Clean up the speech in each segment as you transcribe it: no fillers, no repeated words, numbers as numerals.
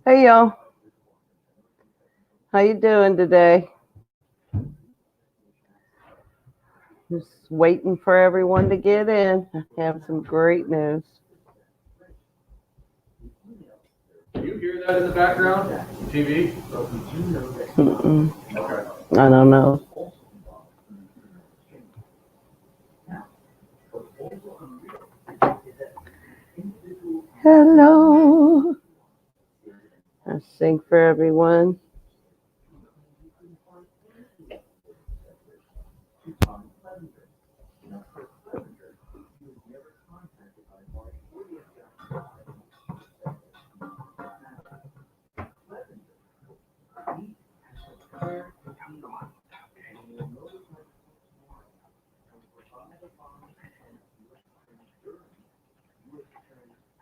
Hey y'all, how you doing today? Just waiting for everyone to get in. I have some great news. Do you hear that in the background? TV? Mm-mm. Okay. I don't know. Hello. I sing for everyone.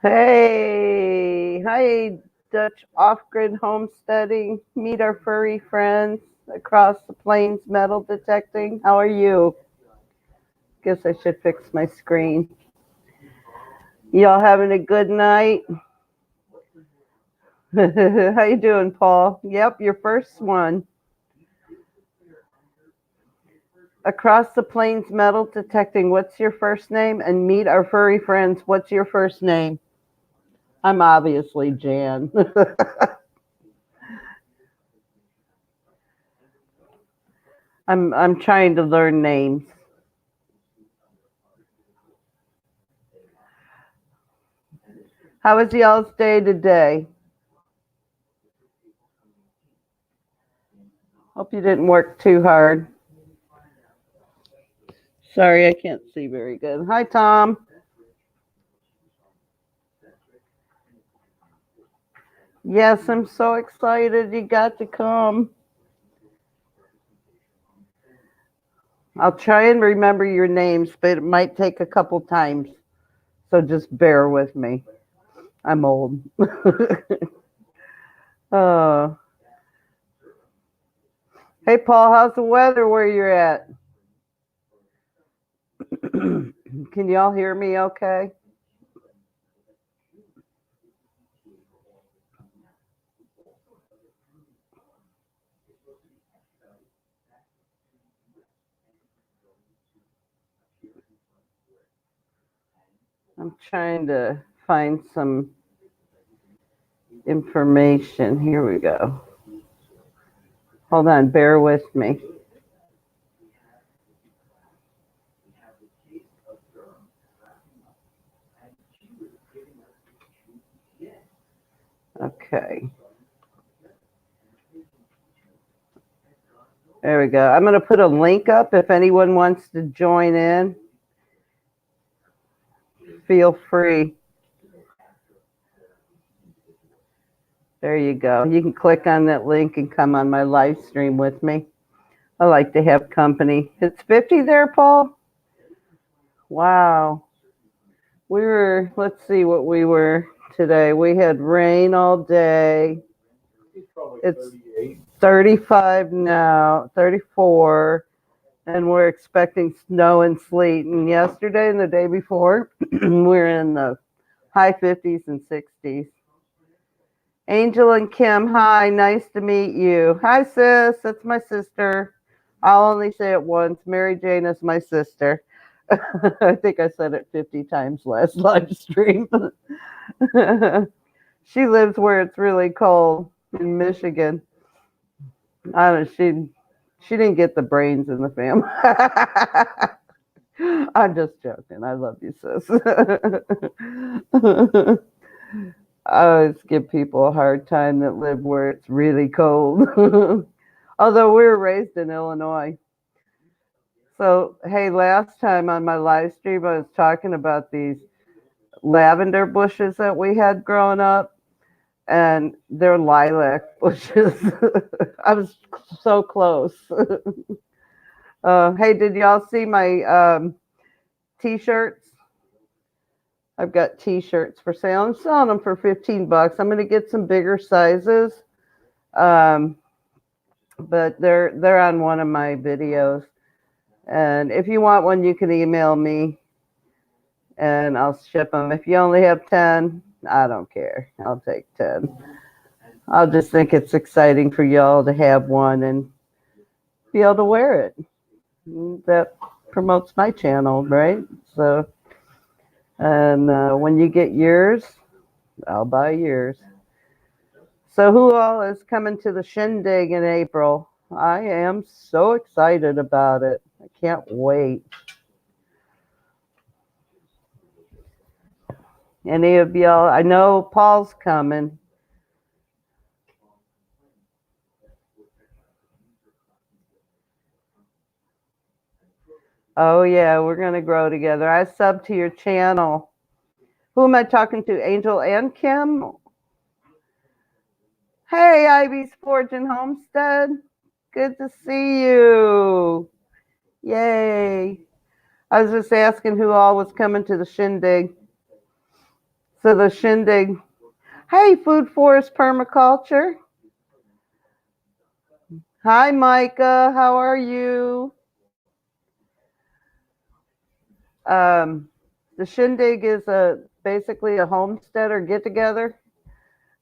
Hey, hi, Dutch off-grid homesteading. Meet our furry friends across the plains metal detecting. How are you? Guess I should fix my screen. Y'all having a good night? How you doing, Paul? Yep, your first one. Across the plains metal detecting. What's your first name? And meet our furry friends. What's your first name? I'm obviously Jan. I'm trying to learn names. How was y'all's day today? Hope you didn't work too hard. Sorry, I can't see very good. Hi, Tom. Yes, I'm so excited you got to come. I'll try and remember your names, but it might take a couple times. So just bear with me. I'm old. uh, hey, Paul, how's the weather where you're at? Can y'all hear me okay? I'm trying to find some information. Here we go. Hold on, bear with me. Okay. There we go. I'm going to put a link up if anyone wants to join in. Feel free. There you go. You can click on that link and come on my live stream with me. I like to have company. It's 50 there, Paul? Wow. Let's see what we were today. We had rain all day. It's 35 now, 34, and we're expecting snow and sleet. And yesterday and the day before, we're in the high 50s and 60s. Angel and Kim, hi, nice to meet you. Hi, sis, that's my sister. I'll only say it once. Mary Jane is my sister. I think I said it 50 times last live stream. She lives where it's really cold in Michigan. I don't know, she didn't get the brains in the family. I'm just joking. I love you, sis. I always give people a hard time that live where it's really cold. Although we were raised in Illinois. So, hey, last time on my live stream, I was talking about these lavender bushes that we had growing up, and they're lilac bushes. I was so close. Hey, did y'all see my t-shirts? I've got t-shirts for sale. I'm selling them for 15 bucks. I'm going to get some bigger sizes. But they're on one of my videos. And if you want one, you can email me and I'll ship them. If you only have 10, I don't care. I'll take 10. I'll just think it's exciting for y'all to have one and be able to wear it. That promotes my channel, right? So, and when you get yours, I'll buy yours. So, who all is coming to the shindig in April? I am so excited about it. I can't wait. Any of y'all? I know Paul's coming. Oh, yeah, we're going to grow together. I subbed to your channel. Who am I talking to? Angel and Kim? Hey, Ivy's Forge and Homestead. Good to see you. Yay. I was just asking who all was coming to the shindig. So the shindig. Hey, Food Forest Permaculture. Hi, Micah. How are you? The shindig is basically a homesteader get-together.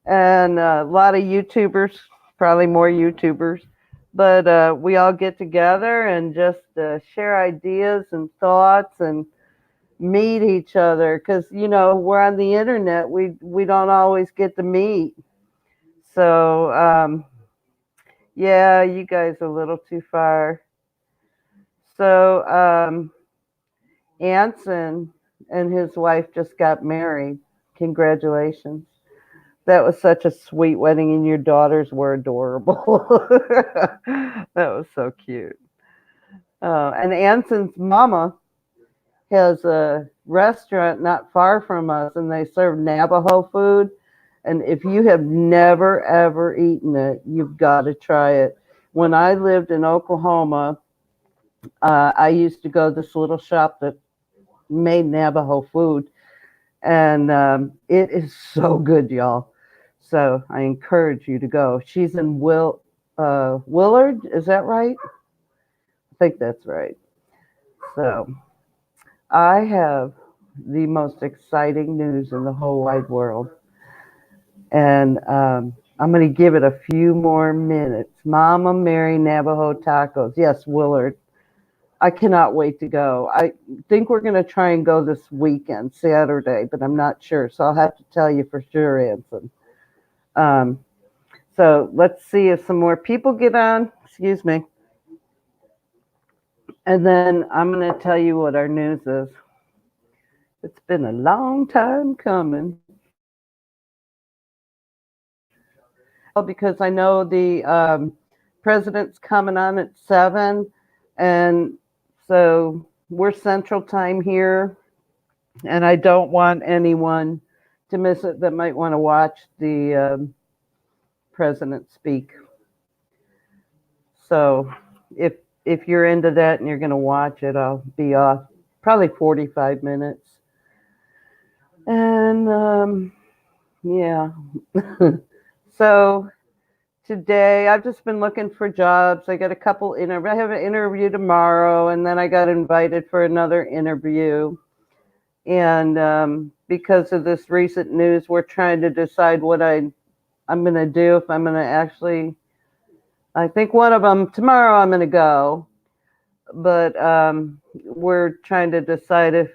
And a lot of YouTubers, probably more YouTubers. But we all get together and just share ideas and thoughts and meet each other because we're on the internet, we don't always get to meet. So yeah, you guys are a little too far. So Anson and his wife just got married. Congratulations. That was such a sweet wedding, and your daughters were adorable. That was so cute. And Anson's mama has a restaurant not far from us, and they serve Navajo food. And if you have never, ever eaten it, you've got to try it. When I lived in Oklahoma, I used to go to this little shop that made Navajo food. And it is so good, y'all. So I encourage you to go. She's in Willard. Is that right? I think that's right. So I have the most exciting news in the whole wide world. And I'm going to give it a few more minutes. Mama Mary Navajo Tacos. Yes, Willard. I cannot wait to go. I think we're going to try and go this weekend, Saturday, but I'm not sure. So I'll have to tell you for sure, Anson. So let's see if some more people get on. Excuse me. And then I'm going to tell you what our news is. It's been a long time coming. Because I know the president's coming on at 7, and so we're Central Time here, and I don't want anyone to miss it that might want to watch the president speak. So if you're into that and you're going to watch it, I'll be off probably 45 minutes. And yeah. So today I've just been looking for jobs. I got a couple I have an interview tomorrow, and then I got invited for another interview. And because of this recent news, we're trying to decide what I'm going to do, if I'm going to actually, I think one of them tomorrow I'm going to go, but we're trying to decide if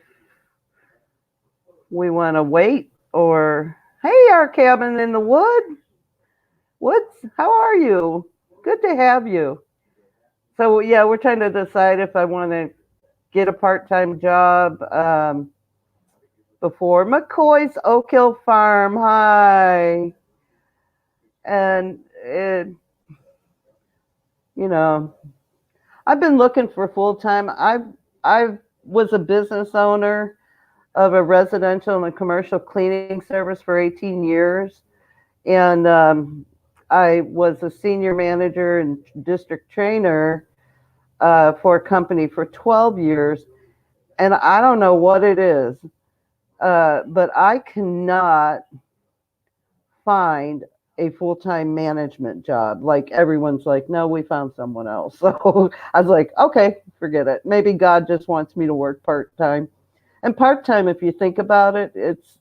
we want to wait or, hey, our cabin in the woods, how are you? Good to have you. So yeah, we're trying to decide if I want to get a part-time job before McCoy's Oak Hill Farm. Hi. And it, I've been looking for full-time. I was a business owner of a residential and commercial cleaning service for 18 years. And I was a senior manager and district trainer for a company for 12 years. And I don't know what it is, but I cannot find a full-time management job. Like everyone's like, no, we found someone else. So I was like, okay, forget it. Maybe God just wants me to work part-time. And part-time, if you think about it, it's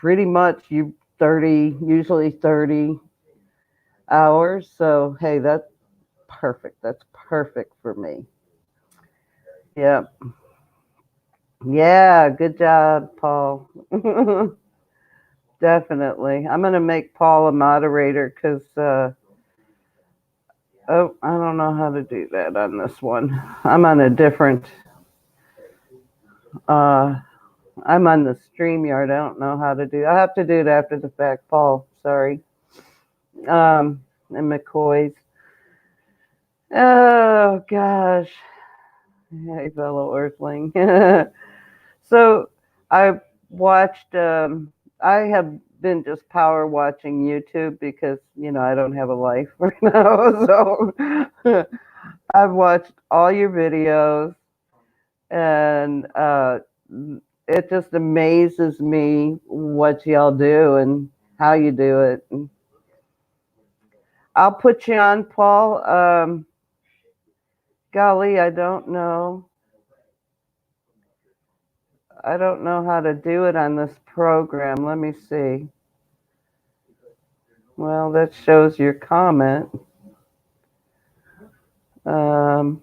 pretty much usually 30 hours. So, hey, that's perfect. That's perfect for me. Yep. Yeah, good job, Paul. Definitely. I'm going to make Paul a moderator because, oh, I don't know how to do that on this one. I'm on a different, uh, I'm on the StreamYard. I don't know how to do. I have to do it after the fact, Paul. Sorry. And McCoy's. Oh gosh. Hey, fellow Earthling. So I watched. I have been just power watching YouTube because I don't have a life right now. So I've watched all your videos, and it just amazes me what y'all do and how you do it. I'll put you on, Paul. Golly, I don't know. I don't know how to do it on this program. Let me see. Well, that shows your comment. I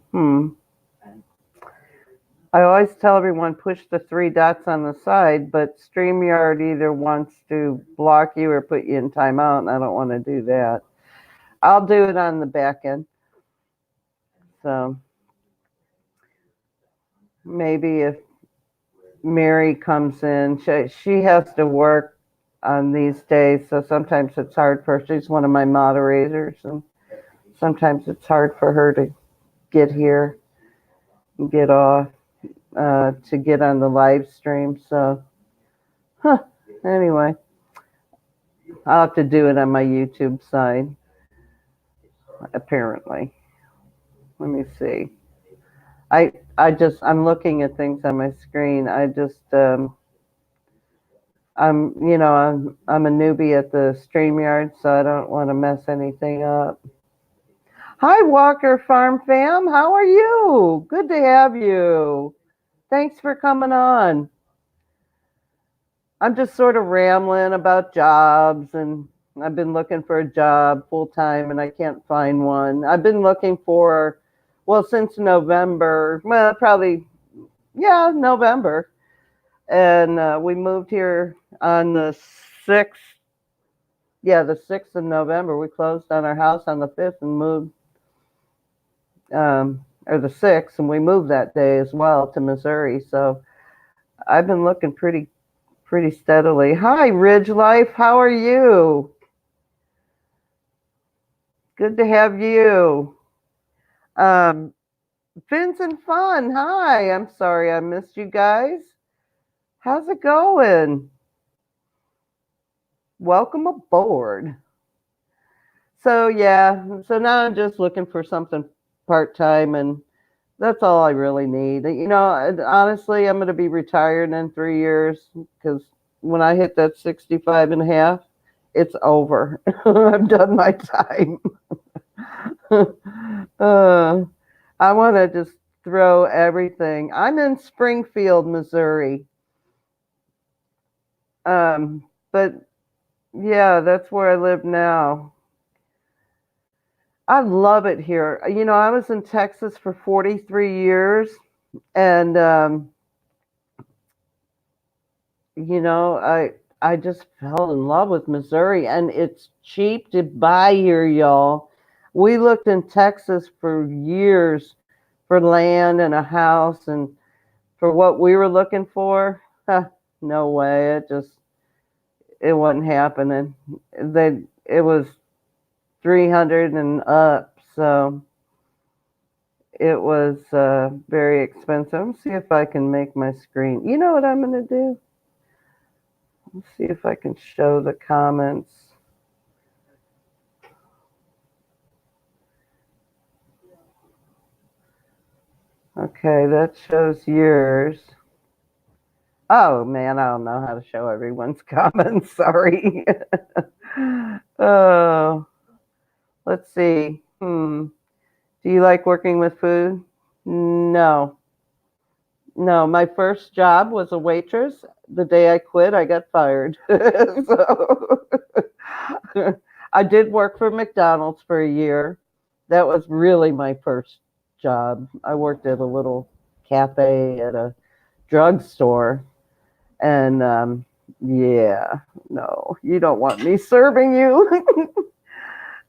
always tell everyone push the three dots on the side, but StreamYard either wants to block you or put you in timeout, and I don't want to do that. I'll do it on the back end. So maybe if Mary comes in, she has to work on these days, so sometimes it's hard for her. She's one of my moderators, and sometimes it's hard for her to get here and get off to get on the live stream. So, anyway, I'll have to do it on my YouTube side, apparently. Let me see. I'm looking at things on my screen. I'm a newbie at the StreamYard, so I don't want to mess anything up. Hi, Walker Farm Fam. How are you? Good to have you. Thanks for coming on. I'm just sort of rambling about jobs, and I've been looking for a job full time, and I can't find one. I've been looking since November. Well, probably, yeah, November. And we moved here on the 6th. Yeah, the 6th of November. We closed on our house on the 5th and moved, or the 6th, and we moved that day as well to Missouri. So I've been looking pretty steadily. Hi, Ridge Life. How are you? Good to have you. Fins and Fun. Hi. I'm sorry I missed you guys. How's it going? Welcome aboard. So yeah, so now I'm just looking for something part-time, and that's all I really need. Honestly, I'm going to be retired in 3 years because when I hit that 65 and a half, it's over. I've done my time. I want to just throw everything. I'm in Springfield, Missouri. But yeah, that's where I live now. I love it here. I was in Texas for 43 years, and I just fell in love with Missouri, and it's cheap to buy here, y'all. We looked in Texas for years for land and a house, and for what we were looking for, no way. It wasn't happening. It was 300 and up, so it was very expensive. Let's see if I can make my screen. You know what I'm going to do? Let's see if I can show the comments. Okay, that shows yours. Oh man, I don't know how to show everyone's comments. Sorry. Oh, let's see. Do you like working with food? No. No, my first job was a waitress. the day I quit, I got fired. So I did work for McDonald's for a year. That was really my first job. I worked at a little cafe at a drugstore. And yeah, no, you don't want me serving you.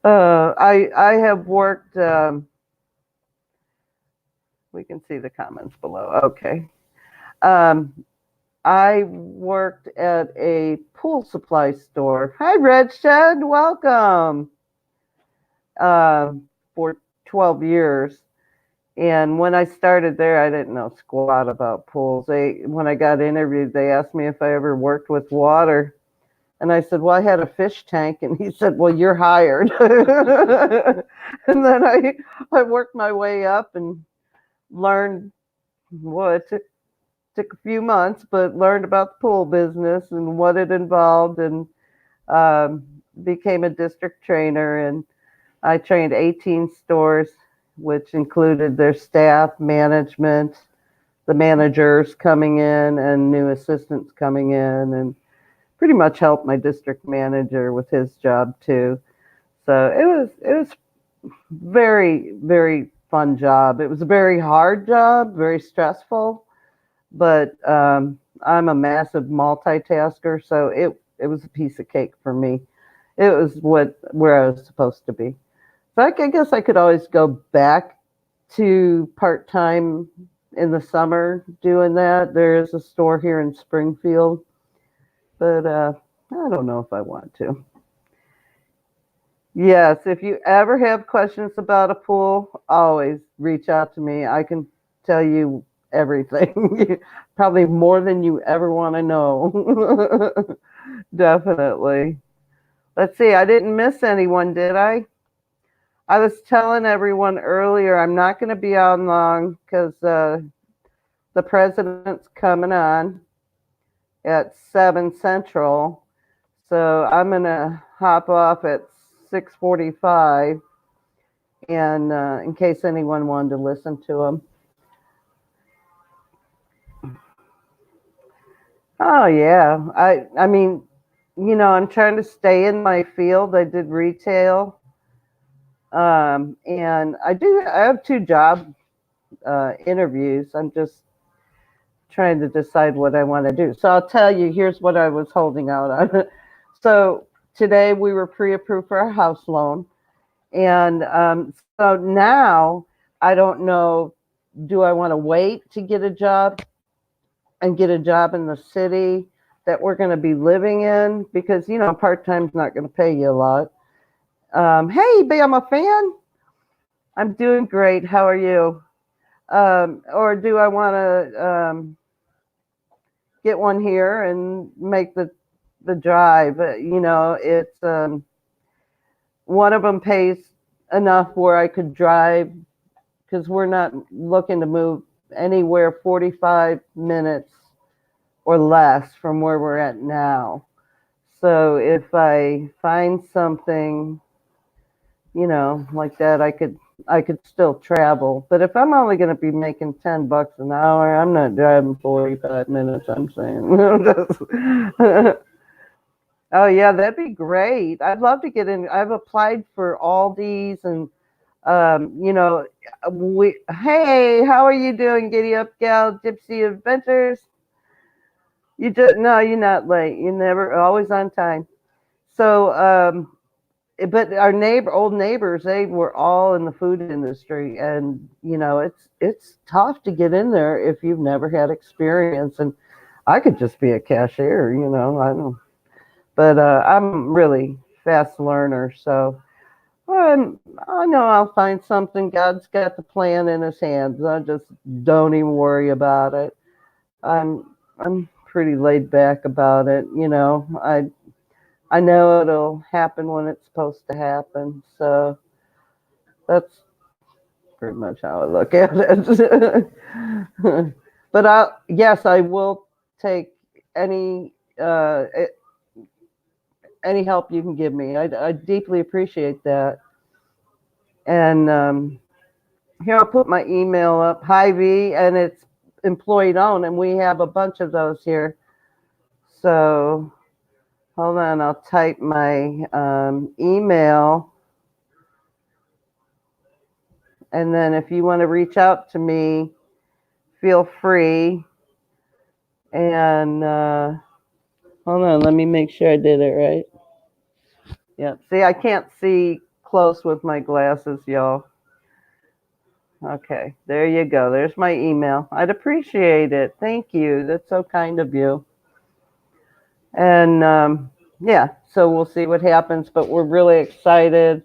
I have worked. We can see the comments below. Okay. Um, I worked at a pool supply store. Hi, Red Shed. Welcome. For 12 years. And when I started there, I didn't know squat about pools. When I got interviewed, they asked me if I ever worked with water. And I said, well, I had a fish tank. And he said, well, you're hired. And then I worked my way up and learned what took a few months, but learned about the pool business and what it involved, and um, became a district trainer. And I trained 18 stores, which included their staff, management, the managers coming in, and new assistants coming in, and pretty much helped my district manager with his job too. So it was very, very fun job. It was a very hard job, very stressful, but I'm a massive multitasker, so it was a piece of cake for me. It was where I was supposed to be. So I guess I could always go back to part-time in the summer doing that. There is a store here in Springfield, but I don't know if I want to. Yes, if you ever have questions about a pool, always reach out to me. I can tell you everything, probably more than you ever want to know. Definitely. Let's see, I didn't miss anyone, did I? I was telling everyone earlier I'm not going to be on long because the president's coming on at 7 Central. So I'm going to hop off at 6:45, and in case anyone wanted to listen to him. Oh yeah, I mean, I'm trying to stay in my field. I did retail, and I have 2 job interviews. I'm just trying to decide what I want to do. So I'll tell you, here's what I was holding out on. So today we were pre-approved for a house loan. And so now I don't know, do I want to wait to get a job and get a job in the city that we're going to be living in? Because, part-time's not going to pay you a lot. Hey, I'm a fan. I'm doing great. How are you? Or do I want to get one here and make the drive? It's one of them pays enough where I could drive, because we're not looking to move anywhere 45 minutes or less from where we're at now. So if I find something, like that, I could still travel. But if I'm only going to be making $10 an hour, I'm not driving 45 minutes, I'm saying. Oh yeah, that'd be great. I'd love to get in. I've applied for Aldi's and hey, how are you doing, Giddy Up Gal, Gypsy Adventures? No, you're not late. You're never always on time. So but our old neighbors, they were all in the food industry, and it's tough to get in there if you've never had experience. And I could just be a cashier, I don't. But I'm really fast learner, so I know I'll find something. God's got the plan in His hands. I just don't even worry about it. I'm pretty laid back about it. I know it'll happen when it's supposed to happen. So that's pretty much how I look at it. But yes, I will take any help you can give me. I deeply appreciate that. And here, I'll put my email up. Hy-Vee, and it's employee owned, and we have a bunch of those here. So hold on, I'll type my email. And then if you want to reach out to me, feel free. And hold on, let me make sure I did it right. Yeah, see, I can't see close with my glasses, y'all. Okay, there you go. There's my email. I'd appreciate it. Thank you. That's so kind of you. And yeah, so we'll see what happens, but we're really excited.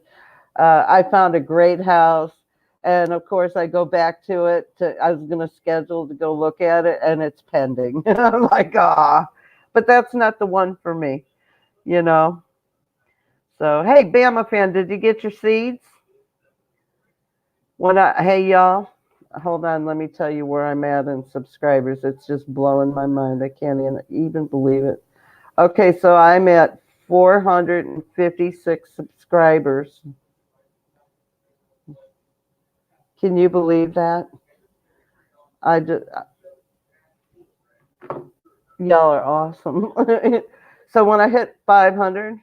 I found a great house. And of course, I go back to it. I was going to schedule to go look at it, and it's pending. I'm like, ah, but that's not the one for me, you know? So, hey, Bama fan, did you get your seeds? Hey, y'all, hold on. Let me tell you where I'm at in subscribers. It's just blowing my mind. I can't even believe it. Okay, so I'm at 456 subscribers. Can you believe that? I just, y'all are awesome. So when I hit 500,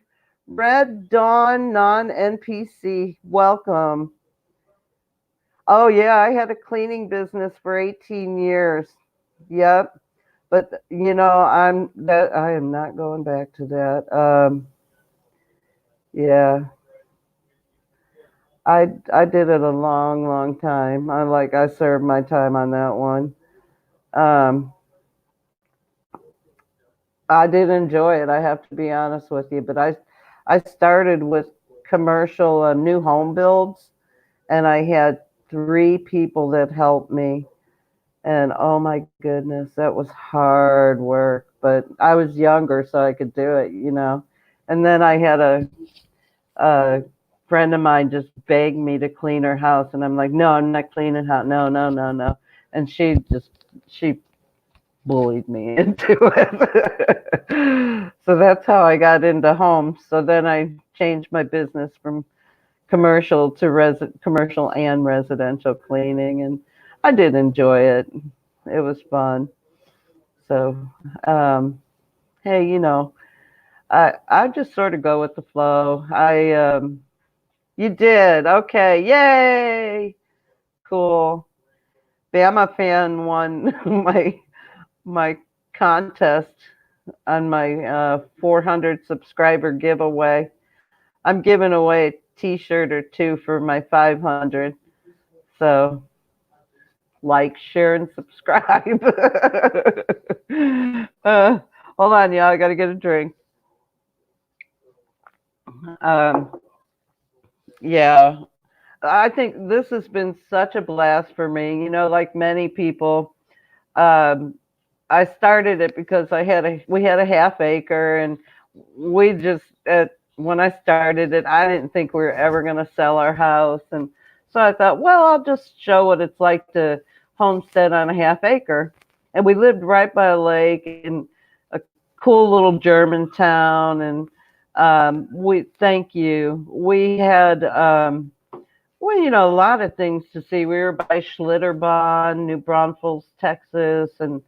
Red Dawn non-NPC, welcome. Oh yeah, I had a cleaning business for 18 years. Yep. But I am not going back to that. Yeah, I did it a long, long time. I served my time on that one. Um, I did enjoy it. I have to be honest with you, but I started with commercial new home builds, and I had 3 people that helped me. And oh my goodness, that was hard work. But I was younger, so I could do it. And then I had a friend of mine just begged me to clean her house, and I'm like, no, I'm not cleaning house. No, no, no, no. And she bullied me into it. So that's how I got into homes. So then I changed my business from commercial to commercial and residential cleaning, and I did enjoy it. It was fun. So, hey, I just sort of go with the flow. You did. Okay. Yay. Cool. Bama fan won my contest on my 400 subscriber giveaway. I'm giving away a t-shirt or 2 for my 500. So like, share, and subscribe. Hold on, y'all. I got to get a drink. Um, yeah. I think this has been such a blast for me. Like many people, um, I started it because we had a half acre, and we just when I started it, I didn't think we were ever going to sell our house, and so I thought, well, I'll just show what it's like to homestead on a half acre. And we lived right by a lake in a cool little German town, and we had well, a lot of things to see. We were by Schlitterbahn, New Braunfels, Texas, and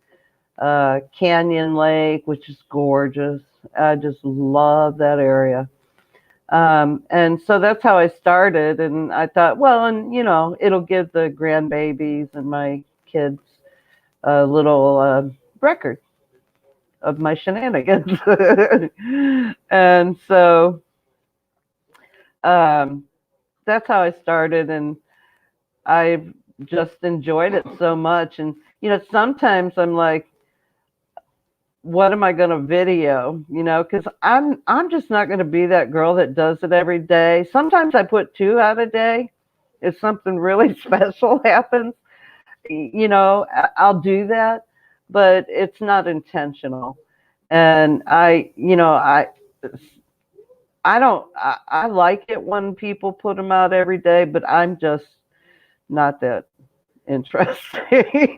Canyon Lake, which is gorgeous. I just love that area. And so that's how I started. And I thought, well, and it'll give the grandbabies and my kids a little record of my shenanigans. And so um, that's how I started. And I've just enjoyed it so much. And, sometimes I'm like, what am I going to video? Because I'm just not going to be that girl that does it every day. Sometimes I put 2 out a day. If something really special happens, I'll do that, but it's not intentional. And I like it when people put them out every day, but I'm just not that interesting.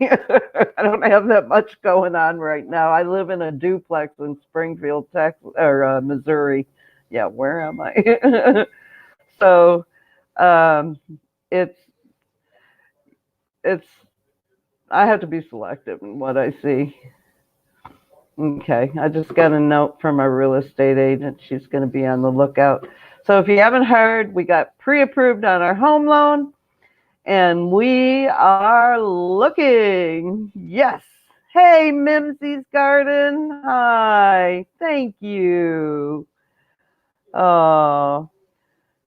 I don't have that much going on right now. I live in a duplex in Springfield, Texas, or Missouri. Yeah, where am I? So um, it's it's I have to be selective in what I see. Okay, I just got a note from our real estate agent. She's going to be on the lookout. So if you haven't heard, we got pre-approved on our home loan and we are looking. Yes. Hey, Mimsy's Garden. Hi. Thank you. Oh,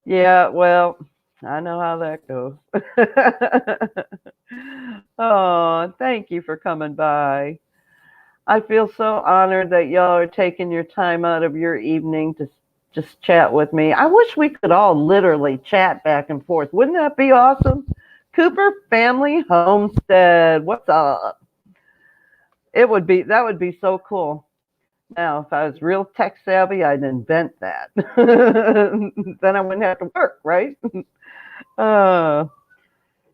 yeah, well, I know how that goes. Oh, thank you for coming by. I feel so honored that y'all are taking your time out of your evening to just chat with me. I wish we could all literally chat back and forth. Wouldn't that be awesome? Cooper Family Homestead. What's up? That would be so cool. Now, if I was real tech savvy, I'd invent that. Then I wouldn't have to work, right? Uh,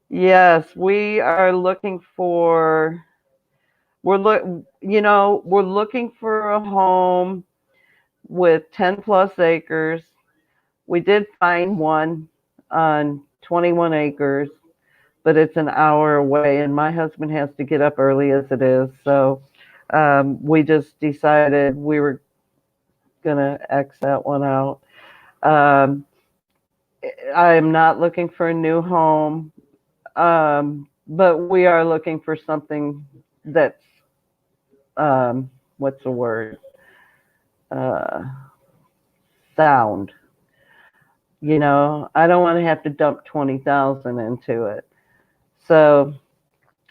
yes, we are looking for we're looking for a home with 10 plus acres. We did find one on 21 acres, but it's an hour away, and my husband has to get up early as it is. So we just decided we were going to X that one out. Um, I am not looking for a new home, but we are looking for something that's, what's the word? Uh, Sound. I don't want to have to dump 20,000 into it. So,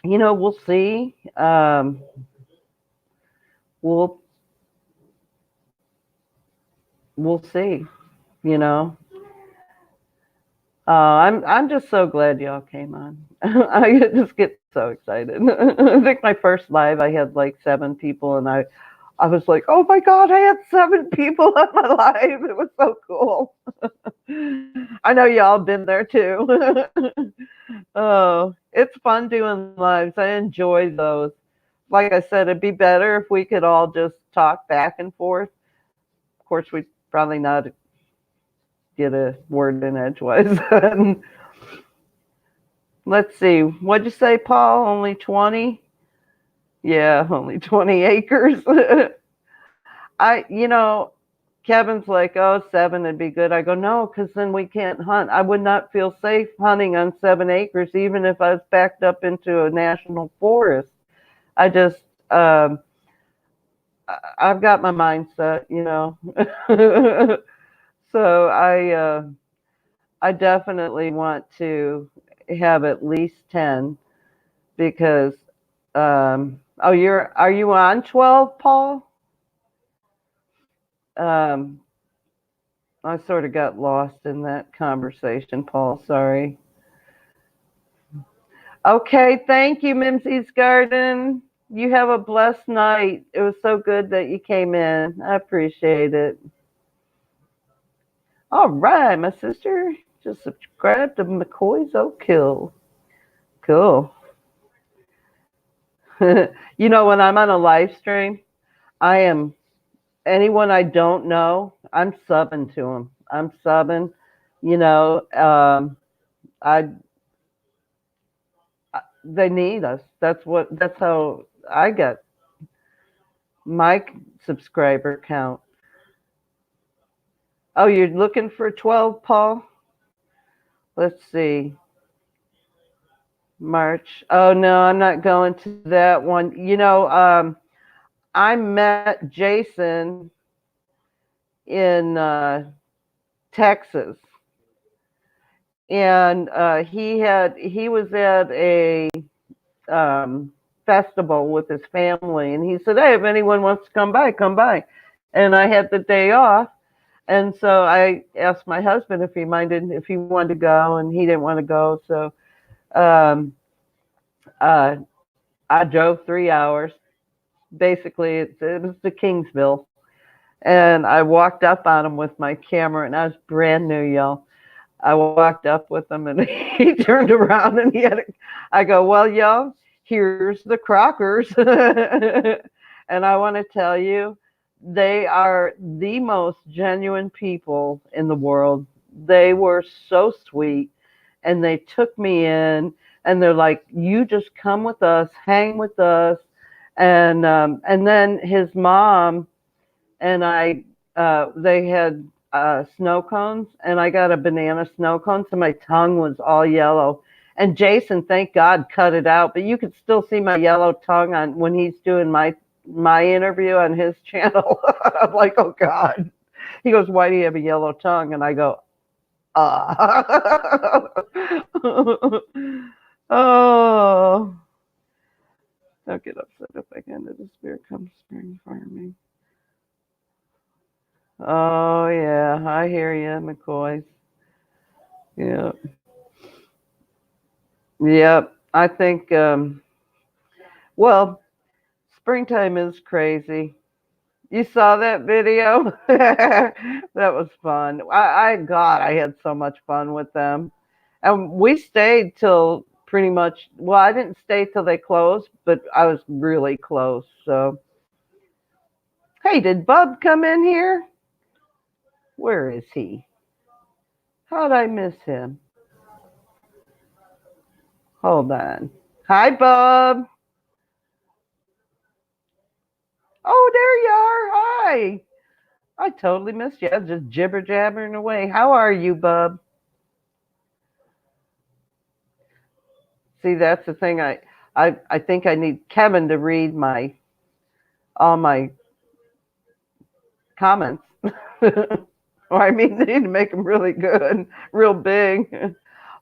we'll see. We'll we'll see. You know, I'm just so glad y'all came on. I just get so excited. I think my first live I had like 7 people, and I was like, oh my God, I had 7 people on my live. It was so cool. I know y'all been there too. Oh, it's fun doing lives. I enjoy those. Like I said, it'd be better if we could all just talk back and forth. Of course, we'd probably not get a word in edgewise. Let's see. What'd you say, Paul? Only 20? Yeah, only 20 acres. Kevin's like, oh, 7 would be good. I go, no, because then we can't hunt. I would not feel safe hunting on 7 acres, even if I was backed up into a national forest. I just, I've got my mindset. So I definitely want to have at least 10 because, are you on 12, Paul? I sort of got lost in that conversation, Paul. Sorry. Okay, thank you, Mimsy's Garden. You have a blessed night. It was so good that you came in. I appreciate it. All right, my sister. Just subscribe to McCoy's Oak Hill. Cool. When I'm on a live stream, I am anyone I don't know, I'm subbing to them. I'm subbing. You know, I they need us. That's how I get my subscriber count. Oh, you're looking for 12, Paul? Let's see. March. Oh no, I'm not going to that one. I met Jason in Texas, and he was at a festival with his family, and he said, "Hey, if anyone wants to come by, come by." And I had the day off, and so I asked my husband if he wanted to go, and he didn't want to go. So um, uh, I drove 3 hours. Basically, it was to Kingsville, and I walked up on him with my camera, and I was brand new, y'all. I walked up with him, and he turned around, and I go, well, y'all, here's the Crockers. And I want to tell you, they are the most genuine people in the world. They were so sweet, and they took me in, and they're like, you just come with us, hang with us. And then his mom and I, they had snow cones, and I got a banana snow cone, so my tongue was all yellow. And Jason, thank God, cut it out, but you could still see my yellow tongue on when he's doing my interview on his channel. I'm like, oh God. He goes, why do you have a yellow tongue? And I go, oh, don't get upset if again the spirit comes spring for me. Oh yeah, I hear you, McCoy. Yeah, yep. I think well, springtime is crazy. You saw that video? That was fun. God, I had so much fun with them. And we stayed till pretty much, well, I didn't stay till they closed, but I was really close. So, hey, did Bub come in here? Where is he? How'd I miss him? Hold on. Hi, Bub. Oh, there you are. Hi. I totally missed you. I was just jibber jabbering away. How are you, Bub? See, that's the thing. I think I need Kevin to read all my comments. Or I mean, they need to make them really good, real big.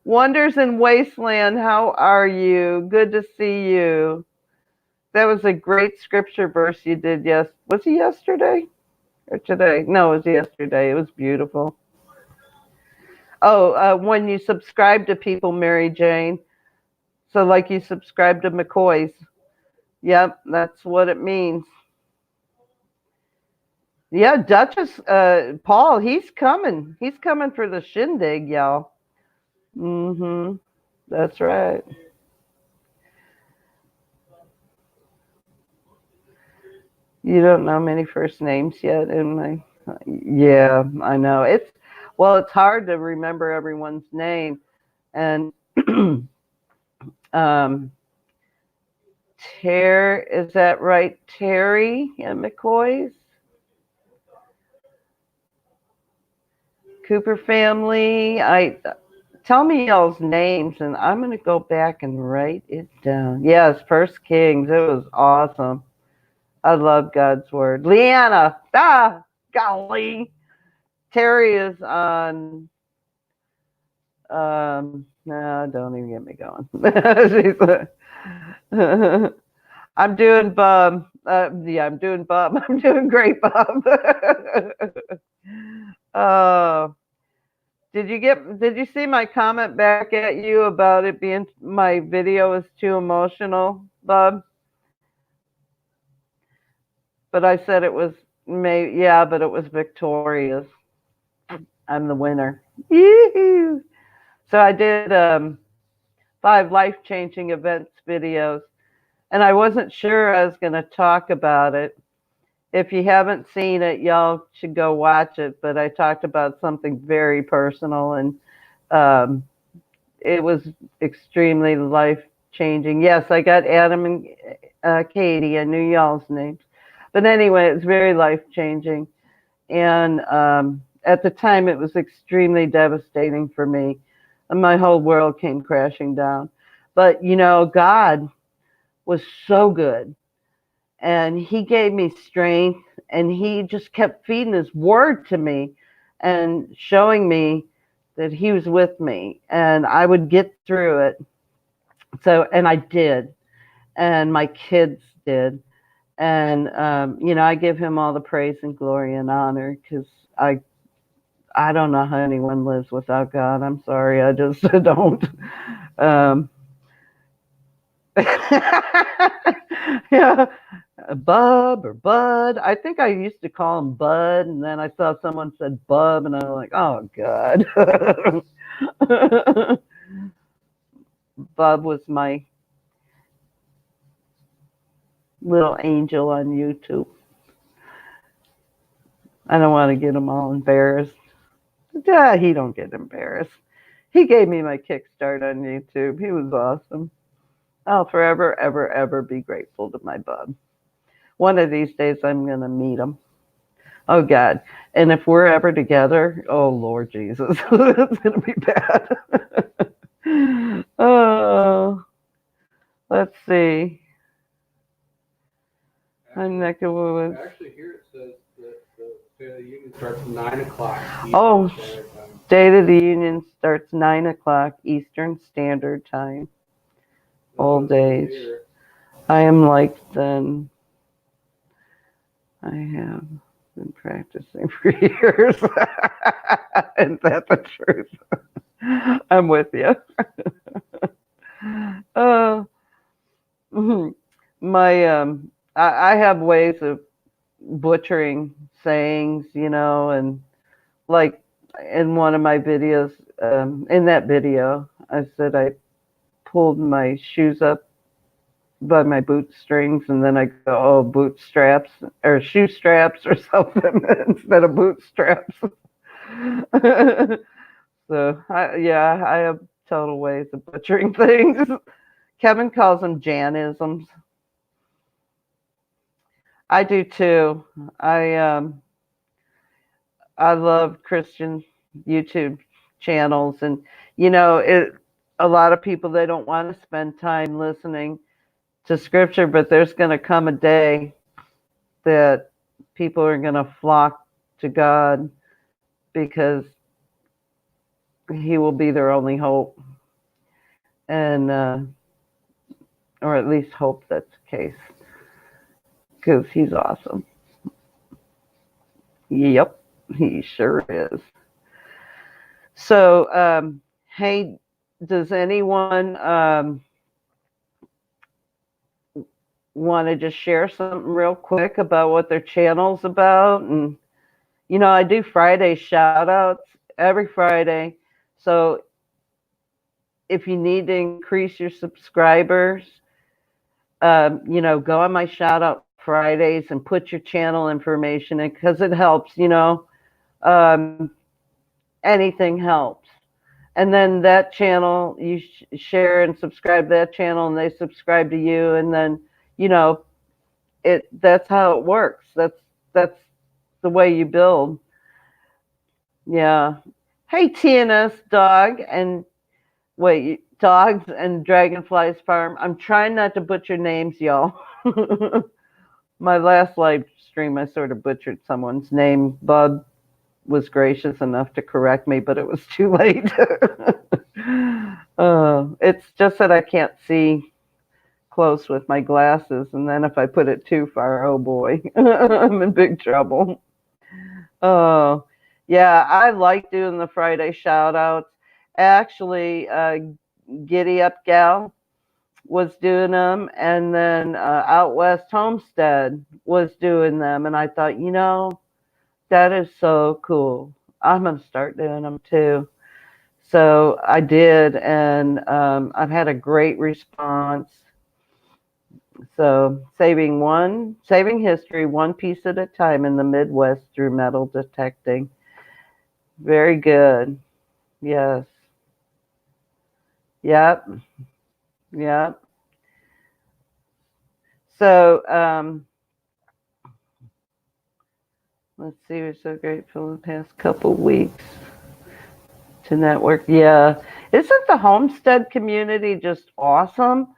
Wonders in Wasteland, how are you? Good to see you. That was a great scripture verse you did. Yes, was it yesterday or today? No, it was yesterday. It was beautiful. Oh, when you subscribe to people, Mary Jane. So, like you subscribe to McCoy's. Yep, that's what it means. Yeah, Duchess, Paul, he's coming. He's coming for the shindig, y'all. Mm-hmm. That's right. You don't know many first names yet in my. Yeah, I know. Well, it's hard to remember everyone's name. And um, is that right? Terry and McCoy's? Cooper family. Tell me y'all's names, and I'm going to go back and write it down. Yes, First Kings. It was awesome. I love God's word. Leanna. Golly. Terry is on. No, don't even get me going. I'm doing Bob. Yeah, I'm doing Bob. I'm doing great, Bob. uh, did you see my comment back at you about it being my video is too emotional, Bob? But I said it was yeah, but it was Victoria's. I'm the winner. Yee-hoo. So I did 5 life-changing events videos, and I wasn't sure I was going to talk about it. If you haven't seen it, y'all should go watch it. But I talked about something very personal, and it was extremely life-changing. Yes, I got Adam and Katie. I knew y'all's names. But anyway, it was very life-changing. And at the time, it was extremely devastating for me. And my whole world came crashing down. But, God was so good. And he gave me strength, and he just kept feeding his word to me and showing me that he was with me and I would get through it. So, and I did, and my kids did. And, I give him all the praise and glory and honor because I don't know how anyone lives without God. I'm sorry. I just don't. Yeah, Bub or Bud. I think I used to call him Bud, and then I saw someone said Bub, and I was like, oh God. Bub was my little angel on YouTube. I don't want to get him all embarrassed. Yeah, he don't get embarrassed. He gave me my kickstart on YouTube. He was awesome. I'll forever, ever, ever be grateful to my Bub. One of these days, I'm gonna meet him. Oh God! And if we're ever together, oh Lord Jesus, it's gonna be bad. Oh, let's see. I'm not good. Actually, here it says that the State of the Union starts at 9 o'clock. Oh, Eastern Standard Time. State of the Union starts 9 o'clock Eastern Standard Time. Old age. Here. I am like then. I have been practicing for years. Is that the truth? I'm with you. uh, my I have ways of butchering sayings, and like in one of my videos, in that video, I said I pulled my shoes up by my boot strings, and then I go, oh, bootstraps or shoe straps or something instead of bootstraps. So I have total ways of butchering things. Kevin calls them Janisms. I do too. I love Christian YouTube channels, and a lot of people, they don't want to spend time listening to scripture, but there's going to come a day that people are going to flock to God because he will be their only hope, and or at least hope that's the case, because he's awesome. Yep, he sure is. So, hey, does anyone want to just share something real quick about what their channel's about? And I do Friday shout outs every Friday. So if you need to increase your subscribers, go on my shout out Fridays and put your channel information in, because it helps, anything helps. And then that channel, you share and subscribe to that channel, and they subscribe to you, and then that's how it works. That's the way you build. Yeah. Hey, TNS dog and dogs and Dragonflies Farm. I'm trying not to butcher names, y'all. My last live stream, I sort of butchered someone's name. Bub was gracious enough to correct me, but it was too late. It's just that I can't see close with my glasses, and then if I put it too far, oh boy, I'm in big trouble. Oh, yeah, I like doing the Friday shout outs. Actually, Giddy Up Gal was doing them, and then Out West Homestead was doing them, and I thought, that is so cool. I'm going to start doing them too. So I did, and I've had a great response. So saving history one piece at a time in the Midwest through metal detecting. Very good. Yes. Yep. Yep. So let's see. We're so grateful the past couple weeks to network. Yeah. Isn't the homestead community just awesome?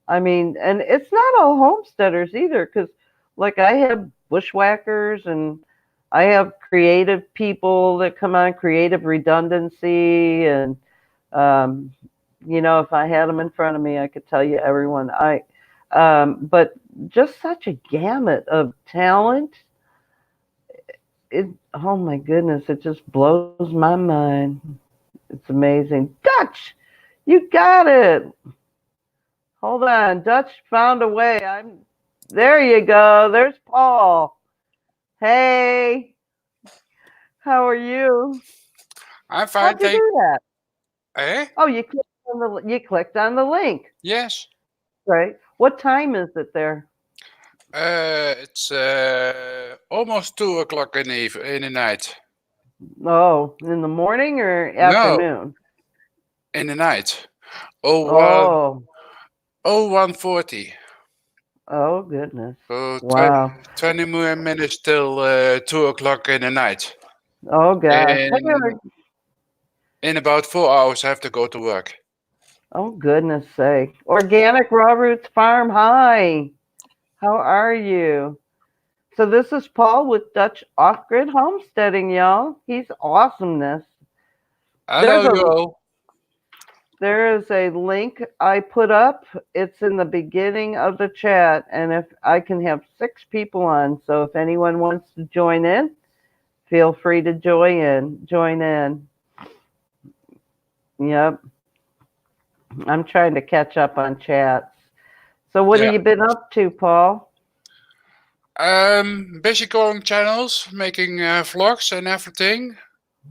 I mean, and it's not all homesteaders either, because like I have bushwhackers, and I have creative people that come on, creative redundancy, and if I had them in front of me, I could tell you everyone. But just such a gamut of talent. Oh my goodness, it just blows my mind. It's amazing. Dutch, you got it. Hold on, Dutch found a way. There you go. There's Paul. Hey, how are you? I'm fine, How'd you do that? Eh? Oh, you clicked on the link. Yes. Right. What time is it there? It's almost 2 o'clock in the night. Oh, in the morning or No, afternoon? in the night. Oh, 0140. Oh goodness. So Wow. 20 more minutes till 2 o'clock in the night. Oh gosh. In about 4 hours, I have to go to work. Oh goodness sake. Organic Raw Roots Farm. Hi. How are you? So this is Paul with Dutch Off-Grid Homesteading, y'all. He's awesomeness. Hello, you all. There is a link I put up. It's in the beginning of the chat, and if I can have 6 people on, so if anyone wants to join in, feel free to join in. Yep. I'm trying to catch up on chats. So what have you been up to, Paul? Basic growing channels, making vlogs and everything.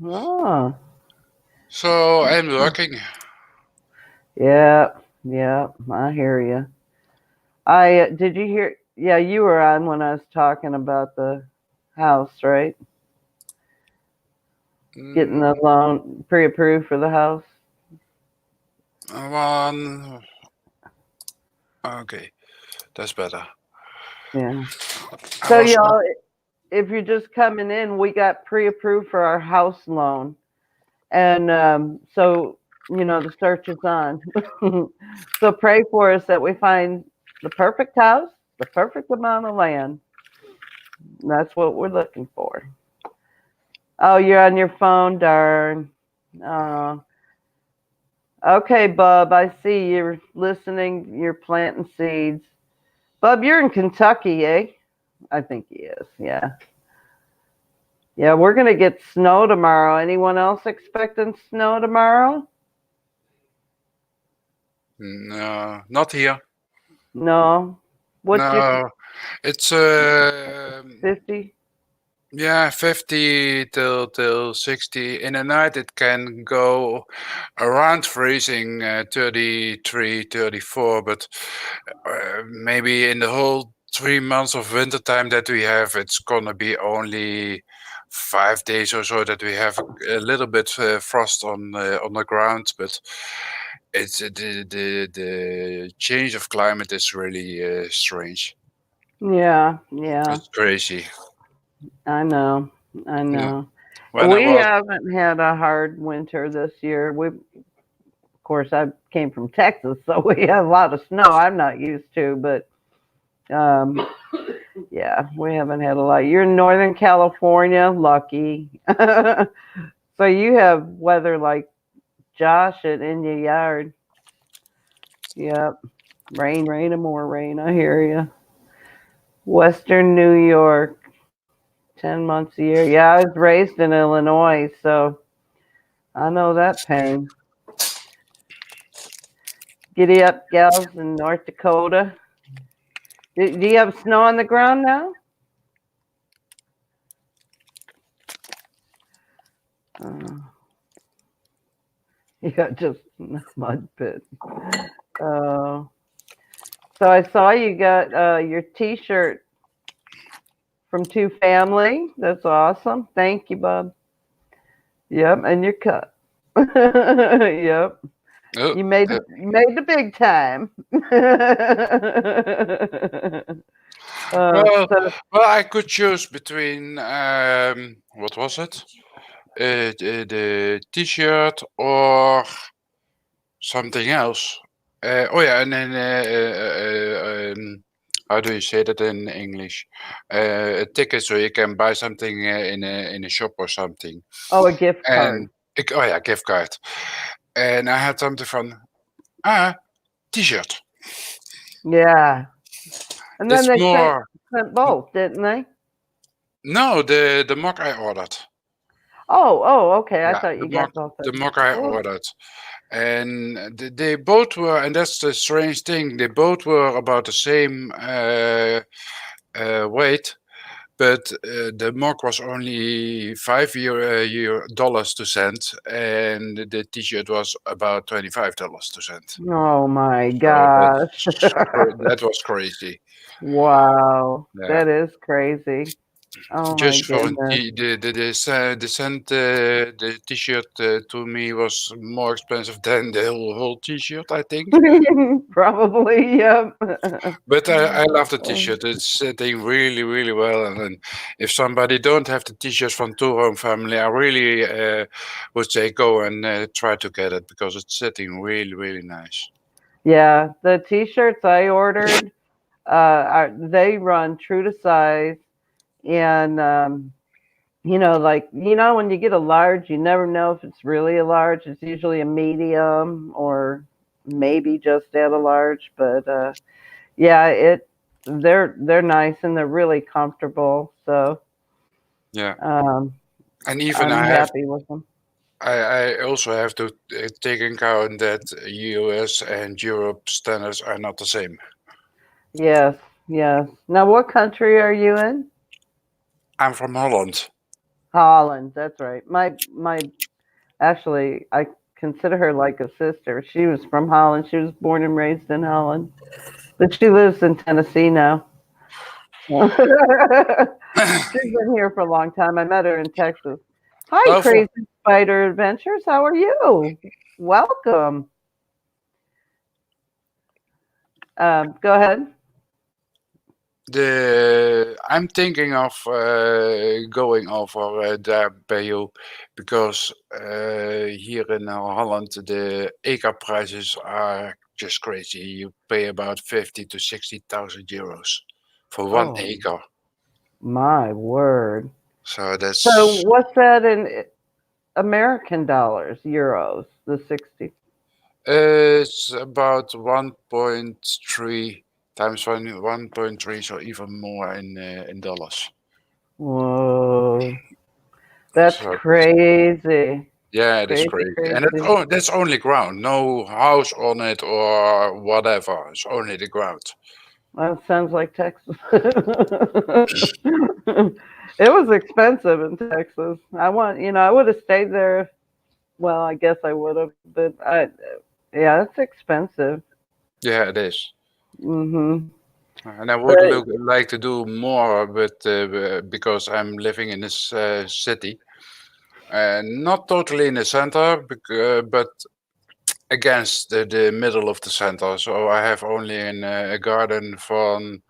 Oh. So I'm working. Yeah, I hear you. Did you hear? Yeah, you were on when I was talking about the house, right? Getting the loan pre-approved for the house. One. Okay, that's better. Yeah. So y'all, if you're just coming in, we got pre-approved for our house loan, and so the search is on. So pray for us that we find the perfect house, the perfect amount of land. That's what we're looking for. Oh, you're on your phone, darn. Okay, Bub, I see you're listening. You're planting seeds. Bub, you're in Kentucky, eh? I think he is, yeah. Yeah, we're going to get snow tomorrow. Anyone else expecting snow tomorrow? No, not here. No. No, it's 50? Yeah, 50 till 60. In the night, it can go around freezing, 33, 34, but maybe in the whole 3 months of winter time that we have, it's gonna be only 5 days or so that we have a little bit frost on the ground, but it's the change of climate is really strange. Yeah. It's crazy. I know. Yeah. When I We was haven't had a hard winter this year. Of course, I came from Texas, so we have a lot of snow I'm not used to, but yeah, we haven't had a lot. You're in Northern California, lucky. So you have weather like Josh in your yard. Yep. Rain, and more rain. I hear you. Western New York, 10 months a year. Yeah, I was raised in Illinois, so I know that pain. Giddy up, gals in North Dakota. Do you have snow on the ground now? Yeah, just mud pit. So I saw you got your T-shirt from Two Family. That's awesome. Thank you, bub. Yep, and your cup. Yep. You made the big time. well, I could choose between what was it? The T-shirt or something else. Oh yeah, and then how do you say that in English? A ticket so you can buy something in a shop or something. Oh, a gift card. Oh yeah, gift card. And I had something from T-shirt. Yeah. And then It's they more. sent both, didn't they? No, the mug I ordered. Oh, okay. I Yeah, thought you got both. the mug I ordered. And they both were, and that's the strange thing, they both were about the same weight, but the mug was only $5 to send, and the T-shirt was about $25 to send. Oh my So gosh. that was crazy. Wow. Yeah. That is crazy. Oh my Just for goodness. the t-shirt to me was more expensive than the whole t-shirt, I think. Probably, yep. But I love the t-shirt. It's sitting really, really well. And then if somebody don't have the t-shirts from Two Home Family, I really would say go and try to get it because it's sitting really, really nice. Yeah, the t-shirts I ordered, they run true to size, and like when you get a large, you never know if it's really a large. It's usually a medium or maybe just at a large, but yeah, they're nice and they're really comfortable. So Yeah. um, And even I'm happy with them. I also have to take in account that US and Europe standards are not the same. Yes, yes. Now, what country are you in? I'm from Holland. Holland. That's right. My actually, I consider her like a sister. She was from Holland. She was born and raised in Holland, but she lives in Tennessee now. She's been here for a long time. I met her in Texas. Hi, Well, for Crazy Spider Adventures. How are you? Welcome. Go ahead. I'm thinking of going over there by you because here in Holland the acre prices are just crazy. You pay about 50 to 60,000 euros for one Oh, acre. my word. So So, that's what's that in American dollars, euros, the 60? it's about 1.3 times 1.3, so even more in dollars. Whoa, that's So crazy. yeah, it is Crazy, crazy. And crazy. that's only ground, no house on it or whatever. It's only the ground. That sounds like Texas. It was expensive in Texas. I would have stayed there. Well, I guess I would have, but yeah, it's expensive. Yeah, it is. Hmm. And I would But like to do more, but because I'm living in this city, not totally in the center, but against the middle of the center. So I have only a garden from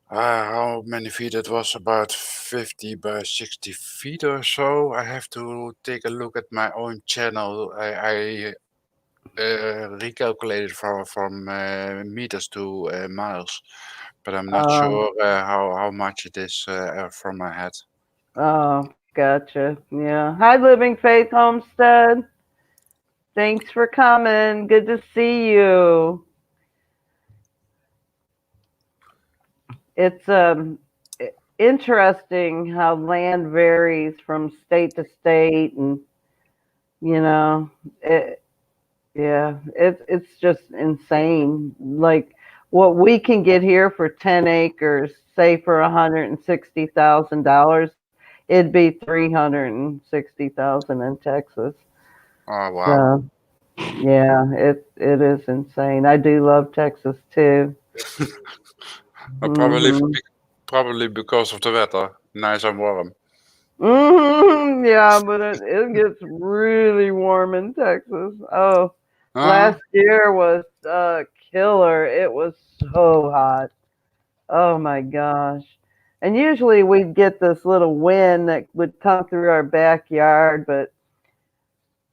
how many feet? It was about 50 by 60 feet or so. I have to take a look at my own channel. I recalculated from meters to miles, but I'm not uh, sure how much it is from my head. oh, gotcha. Yeah. Hi, Living Faith Homestead. Thanks for coming. Good to see you. It's interesting how land varies from state to state, and you know, it, yeah, it's just insane. Like what we can get here for 10 acres, say for $160,000, it'd be 360,000 in Texas. Oh wow! So yeah, it is insane. I do love Texas too. Hmm. Probably because of the weather, nice and warm. Yeah, but it gets really warm in Texas. Oh, Uh-huh. last year was killer. It was so hot. Oh my gosh. And usually we'd get this little wind that would come through our backyard, but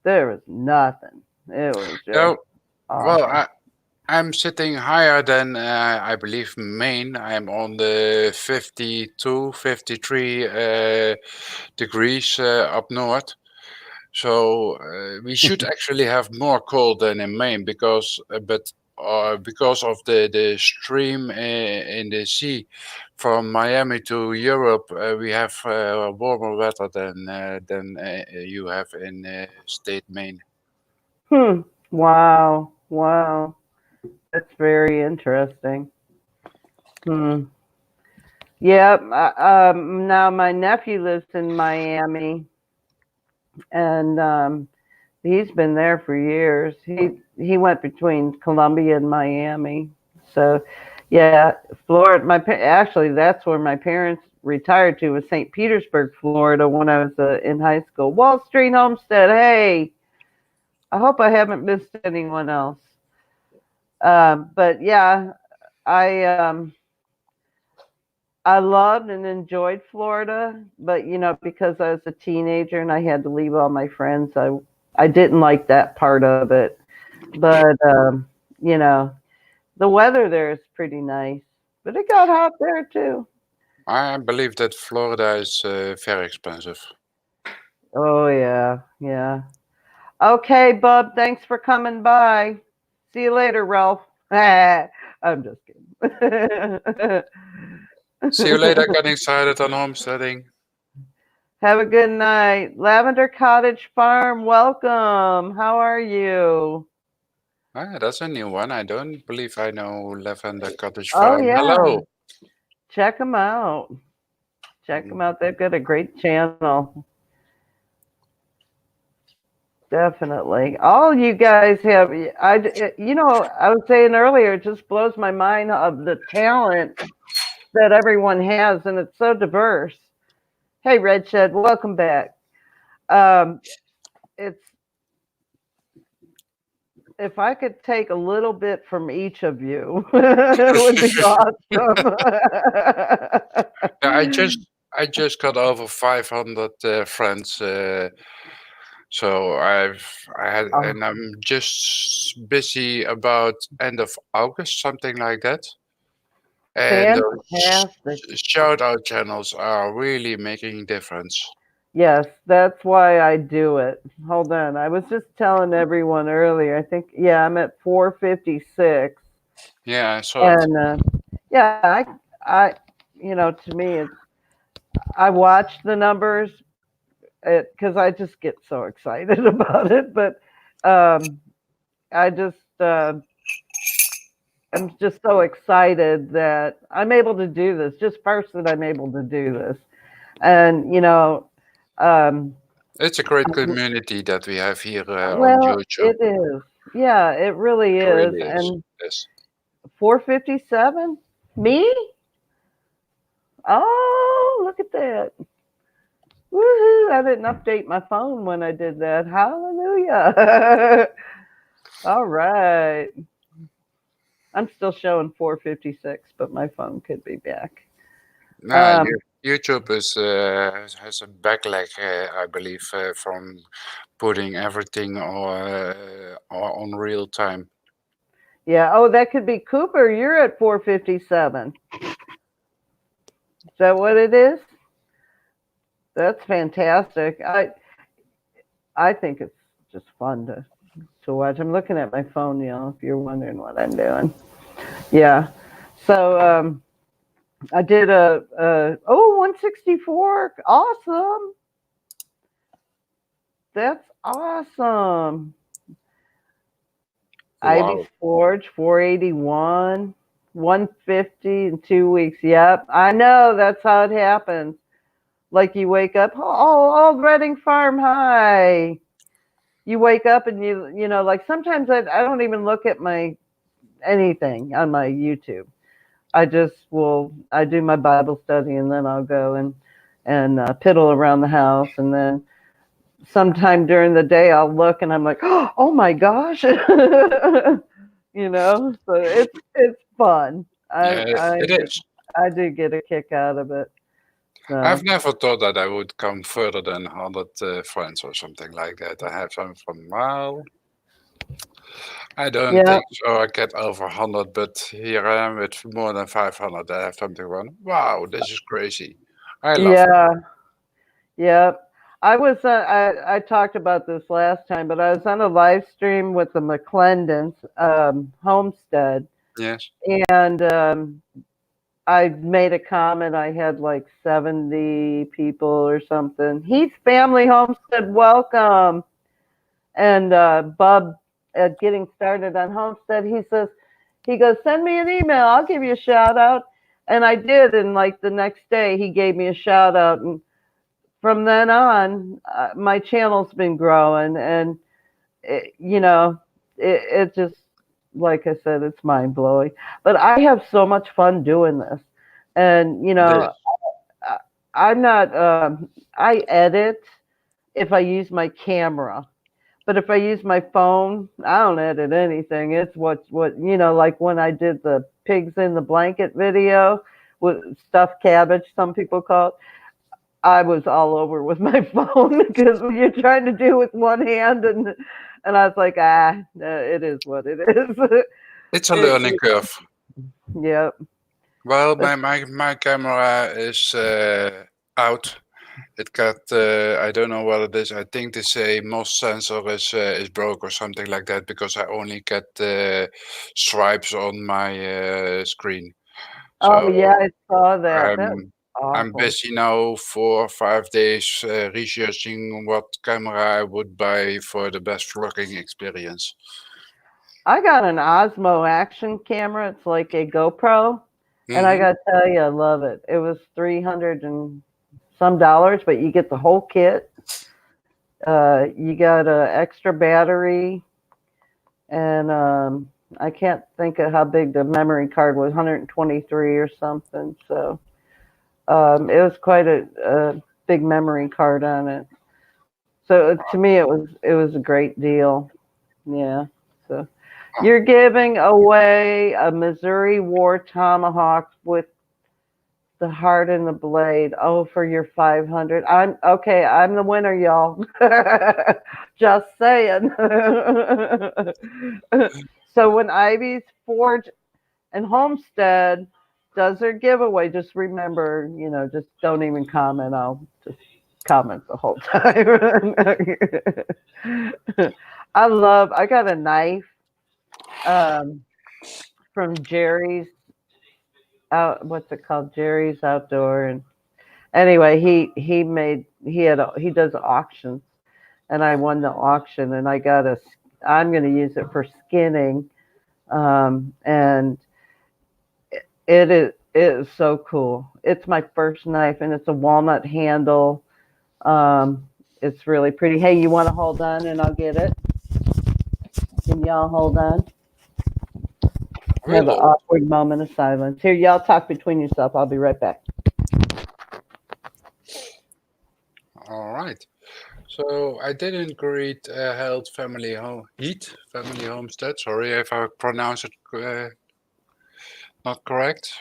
there was nothing. It was Yeah, just well, awful. I'm sitting higher than I believe Maine. I'm on the 52, 53 degrees up north. So we should actually have more cold than in Maine because of the stream in the sea from Miami to Europe, we have warmer weather than you have in state Maine. Hmm. Wow. Wow. That's very interesting. Hmm. Yep. Now my nephew lives in Miami, and he's been there for years. He went between Columbia and Miami. So, yeah, Florida. Actually, that's where my parents retired to was St. Petersburg, Florida, when I was in high school. Wall Street Homestead. Hey, I hope I haven't missed anyone else. But yeah, I I loved and enjoyed Florida, but because I was a teenager and I had to leave all my friends, I didn't like that part of it. But you know, the weather there is pretty nice, but it got hot there too. I believe that Florida is very expensive. Oh yeah, yeah. Okay, Bub, thanks for coming by. See you later, Ralph. I'm just kidding. See you later. Getting started on homesteading. Have a good night. Lavender Cottage Farm, welcome. How are you? Ah, that's a new one. I don't believe I know Lavender Cottage Oh, Farm. yeah. Hello. Check them out. Check them out. They've got a great channel. Definitely. All you guys have, I was saying earlier, it just blows my mind of the talent that everyone has, and it's so diverse. Hey, Red Shed, welcome back. It's If I could take a little bit from each of you, it would be awesome. Yeah, I just got over 500 friends. So and I'm just busy about end of August, something like that. And Fantastic. shout out channels are really making difference. Yes, that's why I do it. Hold on. I was just telling everyone earlier. I think, yeah, I'm at 456. Yeah, I saw it. And yeah, to me, I watch the numbers because I just get so excited about it. But I just, I'm just so excited that I'm able to do this. Just first that I'm able to do this. And, It's a great community that we have here on well, YouTube. it is. Yeah, it really It is. really is. And Yes. 457? Me? Oh, look at that. Woohoo. I didn't update my phone when I did that. Hallelujah. All right. I'm still showing 456, but my phone could be back. Nah, YouTube has a backlash, I believe, from putting everything on real time. Yeah. Oh, that could be Cooper. You're at 457. Is that what it is? That's fantastic. I think it's just fun to watch. I'm looking at my phone, if you're wondering what I'm doing. Yeah. So I did 164. Awesome. That's awesome. Wow. Ivy's Forge, 481, 150 in 2 weeks. Yep. I know that's how it happens. Like you wake up, oh, Reading Farm, hi. You wake up and like sometimes I don't even look at my anything on my YouTube. I do my Bible study and then I'll go and piddle around the house, and then sometime during the day I'll look and I'm like, oh my gosh, so it's fun. It is. I do get a kick out of it. So. I've never thought that I would come further than 100 friends or something like that. I have some from Mile. I don't think so. I get over 100, but here I am with more than 500. I have something going, wow, this is crazy. I love it. Yep. I talked about this last time, but I was on a live stream with the McClendons homestead. Yes. And I made a comment. I had like 70 people or something. Heath Family Homestead, welcome. And Bub, at Getting Started on Homestead, he goes, send me an email. I'll give you a shout out. And I did. And like the next day, he gave me a shout out. And from then on, my channel's been growing. And, it just, like I said, it's mind blowing. But I have so much fun doing this. And, I'm not. I edit if I use my camera. But if I use my phone, I don't edit anything. It's what like when I did the pigs in the blanket video with stuffed cabbage, some people call it. I was all over with my phone because you're trying to do with one hand, and I was like, it is what it is. It's a learning curve. Yeah. Well, my camera is out. It got I don't know what it is. I think they say most sensor is broke or something like that because I only get stripes on my screen. Oh So yeah, I saw that. That was I'm awful. busy now 4 or 5 days researching what camera I would buy for the best vlogging experience. I got an Osmo action camera. It's like a GoPro, and I Hmm. got to tell you, I love it. It was $300 and some dollars, but you get the whole kit. You got an extra battery, and I can't think of how big the memory card was, 123 or something. So it was quite a big memory card on it. So to me, it was a great deal. Yeah. So you're giving away a Missouri War Tomahawk with the heart and the blade. Oh, for your 500. I'm okay. I'm the winner, y'all. Just saying. So when Ivy's Forge and Homestead does their giveaway, just remember, just don't even comment. I'll just comment the whole time. I got a knife um, from Jerry's what's it called? Jerry's Outdoor. And anyway, he does auctions, and I won the auction, and I'm going to use it for skinning, and it is so cool. It's my first knife, and it's a walnut handle. It's really pretty. Hey, you want to hold on, and I'll get it. Can y'all hold on? Have an Hello. awkward moment of silence. Here, y'all talk between yourself. I'll be right back. All right. So I didn't greet Heat Family Homestead. Sorry if I pronounce it not correct.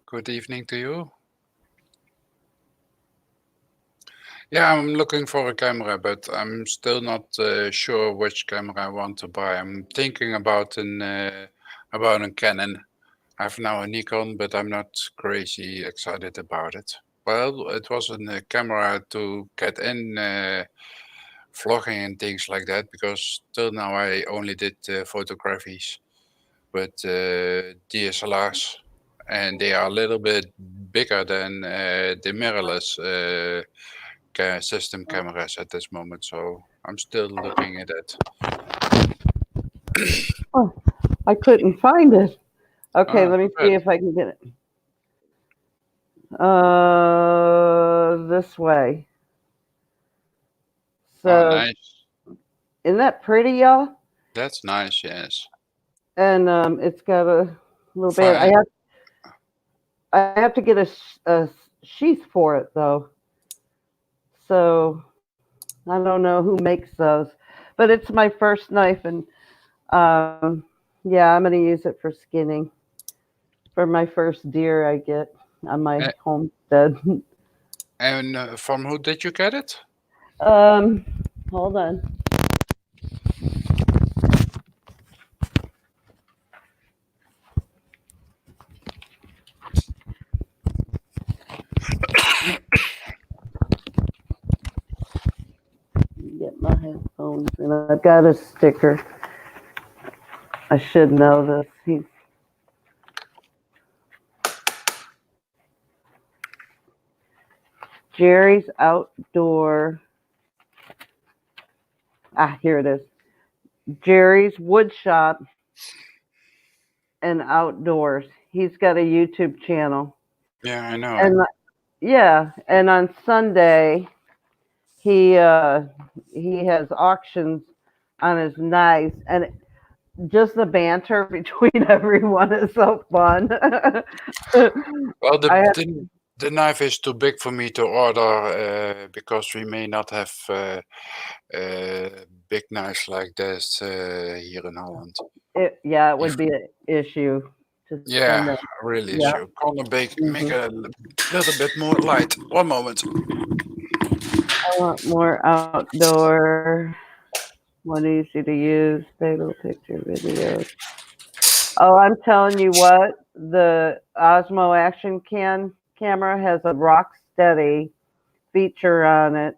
Good evening to you. Yeah, I'm looking for a camera, but I'm still not sure which camera I want to buy. I'm thinking about a Canon. I have now a Nikon, but I'm not crazy excited about it. Well, it was a camera to get in vlogging and things like that, because till now I only did photographies with DSLRs, and they are a little bit bigger than the mirrorless system cameras at this moment. So I'm still looking at it. Oh, I couldn't find it. Okay, Ah, let me too see bad. if I can get it. This way. Oh, So, nice. isn't that pretty, y'all? That's nice. Yes. And it's got a little bit. I Fine. have I have to get a sheath for it though. So I don't know who makes those, but it's my first knife, and yeah, I'm gonna use it for skinning for my first deer I get on my homestead. And from who did you get it? um, Hold on. Get my headphones, and I've got a sticker. I should know this. Jerry's Outdoor. Here it is. Jerry's Wood Shop and Outdoors. He's got a YouTube channel. Yeah, I know him. And yeah, and on Sunday he has auctions on his knives, and just the banter between everyone is so fun. Well, I have, The knife is too big for me to order because we may not have big knives like this here in Holland. Yeah, it would be an issue to send Yeah, it. really Yeah. issue. Gonna make hmm a little bit more light. One moment. I want more outdoor, one easy to use, stable picture videos. Oh, I'm telling you what, the Osmo Action camera has a rock steady feature on it,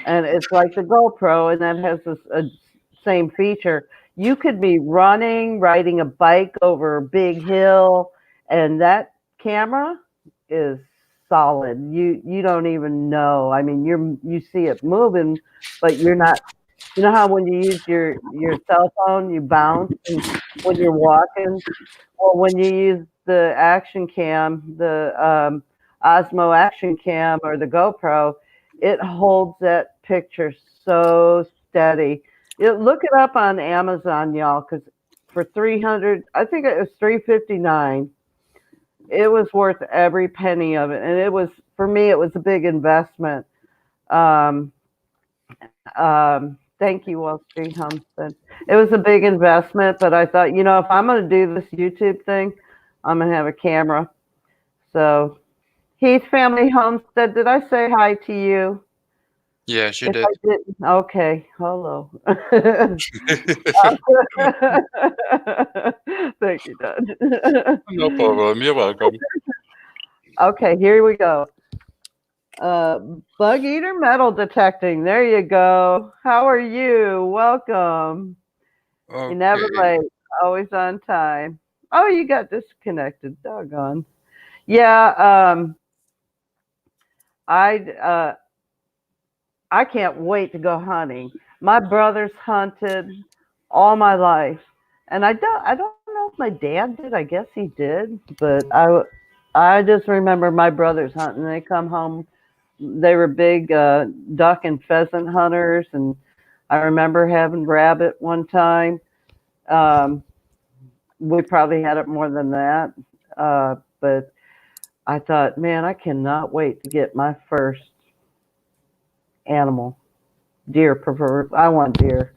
and it's like the GoPro, and that has this same feature. You could be running, riding a bike over a big hill, and that camera is solid. You don't even know. I mean, you see it moving, but you're not. You know how when you use your cell phone, you bounce, and when you're walking, well, when you use the action cam, the Osmo action cam or the GoPro, it holds that picture so steady. Look it up on Amazon, y'all, because for 300, I think it was 359. It was worth every penny of it, and it was for me. It was a big investment. Um, Thank you, Wall Street Homestead. It was a big investment, but I thought, if I'm going to do this YouTube thing, I'm going to have a camera. So, Heath Family Homestead, did I say hi to you? Yes, you If did. I didn't, okay, hello. Thank you, Dad. No problem. You're welcome. Okay, here we go. Bug eater metal detecting. There you go. How are you? Welcome. You're never Okay. late, always on time. Oh, you got disconnected. Doggone. Yeah, I uh, I can't wait to go hunting. My brothers hunted all my life, and I don't know if my dad did. I guess he did, but I just remember my brothers hunting. They come home. They were big duck and pheasant hunters, and I remember having rabbit one time. Um, we probably had it more than that. But I thought, man, I cannot wait to get my first animal. Deer, prefer. I want deer.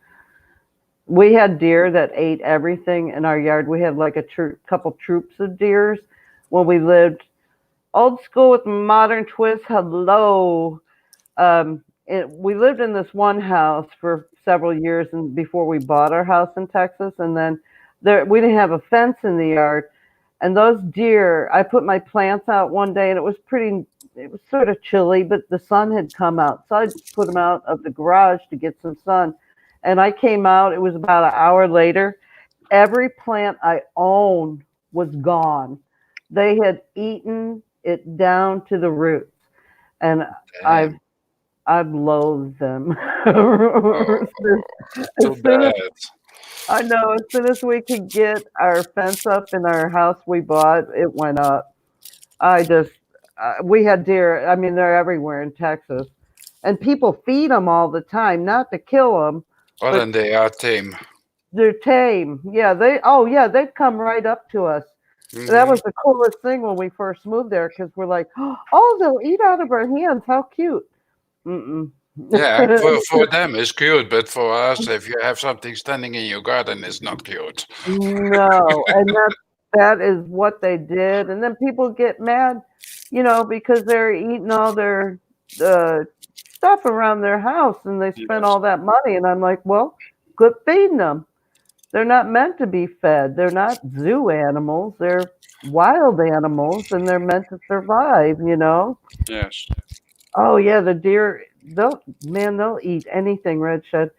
We had deer that ate everything in our yard. We had like a couple troops of deers when we lived old school with modern twist. Hello. We lived in this one house for several years and before we bought our house in Texas, and then we didn't have a fence in the yard. And those deer, I put my plants out one day, and it was sort of chilly, but the sun had come out, so I put them out of the garage to get some sun. And I came out. It was about an hour later. Every plant I owned was gone. They had eaten it down to the roots, and I've Damn. I've loathed them. Oh, As too soon as bad. I know, as soon as we could get our fence up in our house we bought, it went up. I just, we had deer. I mean, they're everywhere in Texas, and people feed them all the time, not to kill them, Well, but then they are tame. they're tame. Yeah, oh yeah, they'd come right up to us. That Hmm. was the coolest thing when we first moved there because we're like, oh, they'll eat out of our hands. How cute. Mm-mm. Yeah, for them it's cute, but for us, if you have something standing in your garden, it's not cute. No, and that is what they did, and then people get mad, because they're eating all their uh, stuff around their house, and they spend Yes. all that money, and I'm like, well, quit feeding them. They're not meant to be fed. They're not zoo animals. They're wild animals, and they're meant to survive. Yes. Oh yeah, the deer, they'll eat anything, Red Shed.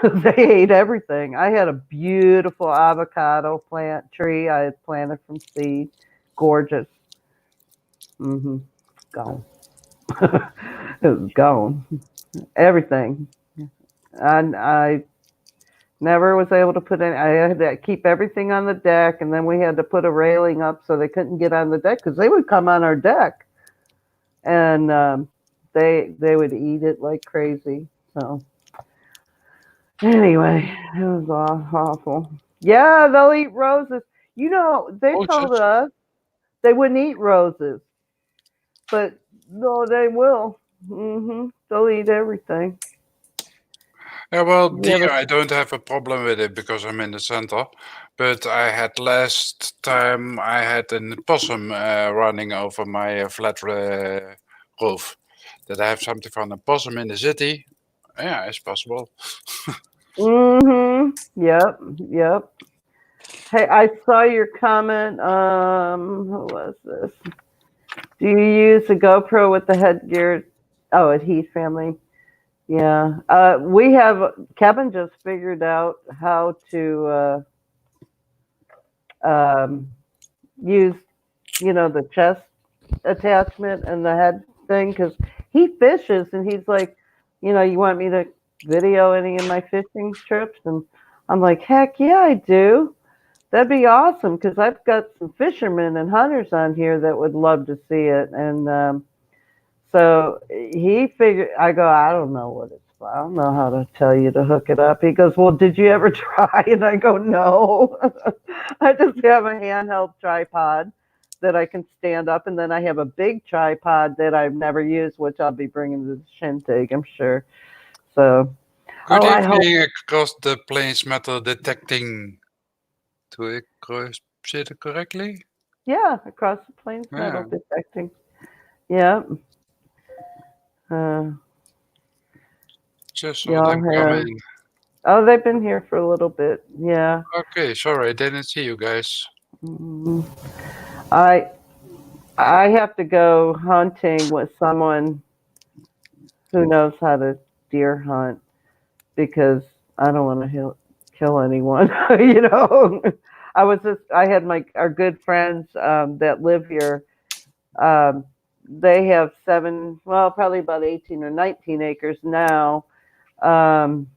They ate everything. I had a beautiful avocado plant tree I had planted from seed. Gorgeous. hmm Gone. It was gone. Everything. And I never was able to put any. I had to keep everything on the deck, and then we had to put a railing up so they couldn't get on the deck because they would come on our deck, and they would eat it like crazy. So anyway, it was awful. Yeah, they'll eat roses. They Oh, told just us they wouldn't eat roses. But no, they will. They'll eat everything. Yeah, well, You deer, ever? I don't have a problem with it because I'm in the center. But I had last time I had a possum running over my flat roof. That I have something from a possum in the city. Yeah, it's possible. Yep. Yep. Hey, I saw your comment. Who was this? Do you use a GoPro with the headgear? Oh, at Heath family. Yeah. We have Kevin just figured out how to use, the chest attachment and the head thing because he fishes and he's like, you want me to video any of my fishing trips? And I'm like, heck yeah, I do. That'd be awesome because I've got some fishermen and hunters on here that would love to see it. And so he figured, I go, I don't know what it's for. I don't know how to tell you to hook it up. He goes, well, did you ever try? And I go, no. I just have a handheld tripod that I can stand up. And then I have a big tripod that I've never used, which I'll be bringing to the shindig, I'm sure. So, Good I hope. evening across the plains metal detecting. Do I say it correctly? Yeah, across the plains metal Yeah. detecting. Yeah. Uh, Just saw y'all them have. coming. Oh, they've been here for a little bit. Yeah. Okay, sorry, I didn't see you guys. Mm, I I have to go hunting with someone who knows how to deer hunt because I don't want to kill anyone. I had our good friends that live here. Um, they have probably about 18 or 19 acres now. Um,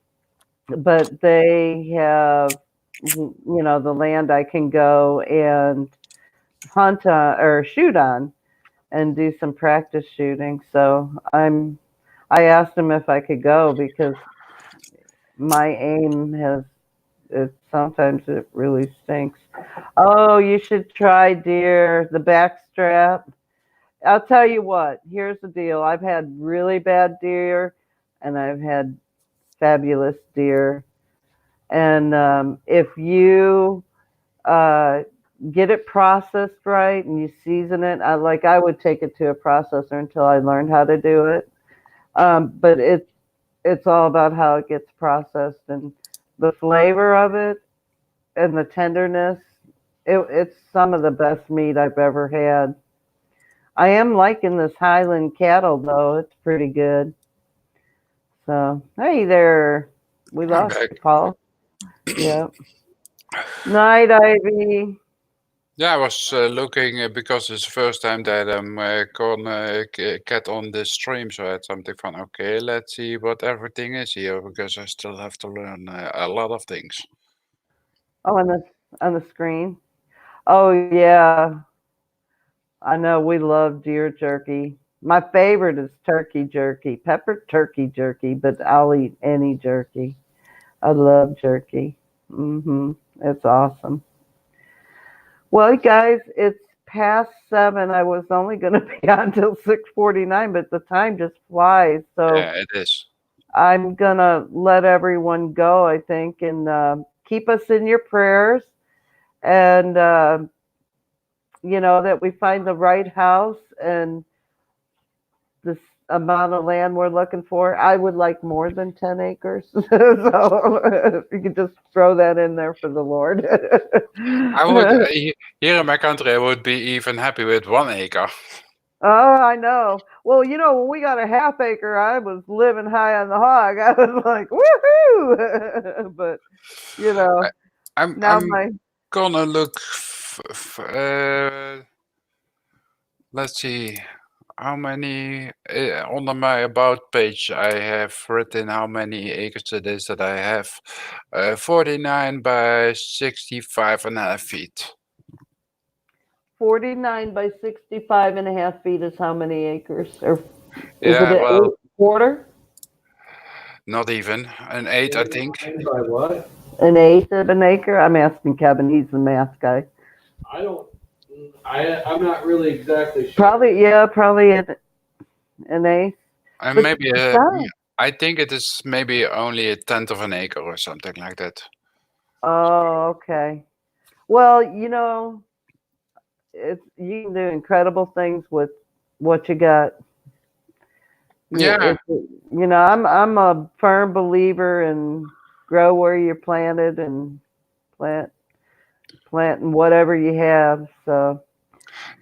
but they have, the land I can go and hunt on or shoot on and do some practice shooting. So I asked him if I could go because my aim sometimes it really stinks. Oh, you should try deer, the backstrap. I'll tell you what, here's the deal. I've had really bad deer and I've had fabulous deer. And if you uh, get it processed right and you season it, I would take it to a processor until I learned how to do it. But it's all about how it gets processed and the flavor of it and the tenderness. It's some of the best meat I've ever had. I am liking this Highland cattle though. It's pretty good. So hey there, we I'm lost back. you, Paul. Yep. Night, Ivy. Yeah, I was looking because it's the first time that I'm gonna get on this stream, so I had something fun. Okay, let's see what everything is here because I still have to learn a lot of things. Oh, on the screen. Oh yeah, I know we love deer jerky. My favorite is turkey jerky, pepper turkey jerky, but I'll eat any jerky. I love jerky. It's awesome. Well, guys, it's past 7. I was only going to be on till 6:49, but the time just flies. So Yeah, it is. I'm going to let everyone go, I think, and keep us in your prayers. And, that we find the right house and this amount of land we're looking for. I would like more than 10 acres. So you could just throw that in there for the Lord. I would here in my country, I would be even happy with 1 acre. Oh, I know. Well, when we got a half acre, I was living high on the hog. I was like, woohoo! But, now I'm gonna look. Let's see how many under my about page I have written how many acres it is that I have. 49 by 65.5 feet. 49 by 65.5 feet is how many acres? Or is it Yeah, an well, quarter? not even an 8, I think. By what? An eighth of an acre? I'm asking Kevin. He's the math guy. I don't I'm not really exactly sure. Probably an eighth. And But maybe besides, I think it is maybe only a tenth of an acre or something like that. oh, okay. Well, you can do incredible things with what you got. Yeah, I'm a firm believer in grow where you're planted and plant planting whatever you have. So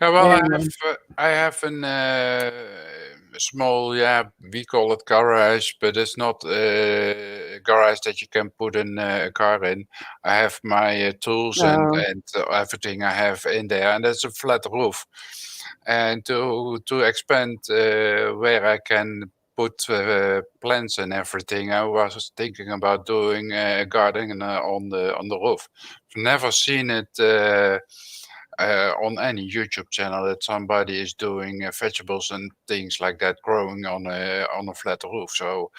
yeah. Well, and I have a small, yeah, we call it garage, but it's not a garage that you can put in a car in. I have my tools um, and everything I have in there, and it's a flat roof. And to expand where I can put plants and everything, I was thinking about doing gardening on the roof. I've never seen it on any YouTube channel that somebody is doing vegetables and things like that growing on a flat roof. So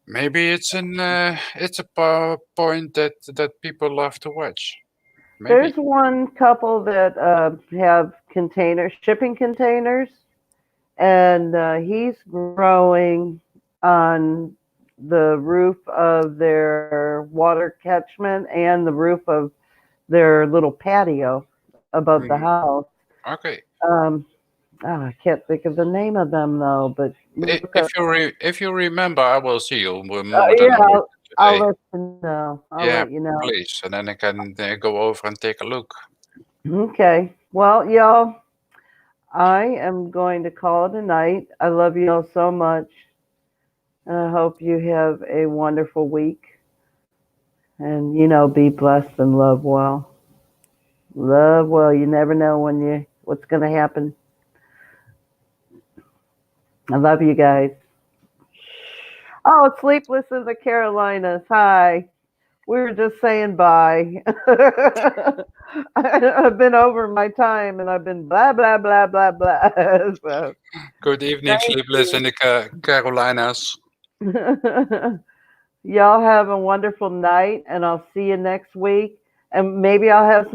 maybe it's a point that people love to watch. there's Maybe. one couple that have shipping containers, and he's growing on the roof of their water catchment and the roof of their little patio above the Mhm. house. Okay. Um, I can't think of the name of them though, but look up. If you remember, I will see you more than Yeah, a week I'll today. let you know. I'll Yeah, let you know. please, and then I can go over and take a look. Okay. Well, y'all, I am going to call it a night. I love y'all so much. I hope you have a wonderful week. And, be blessed and love well. Love well. You never know what's going to happen. I love you guys. Oh, Sleepless in the Carolinas. Hi. We were just saying bye. I've been over my time and I've been blah, blah, blah, blah, blah. So, Good evening, thank sleepless in the Carolinas. you. Y'all have a wonderful night, and I'll see you next week. And maybe I'll have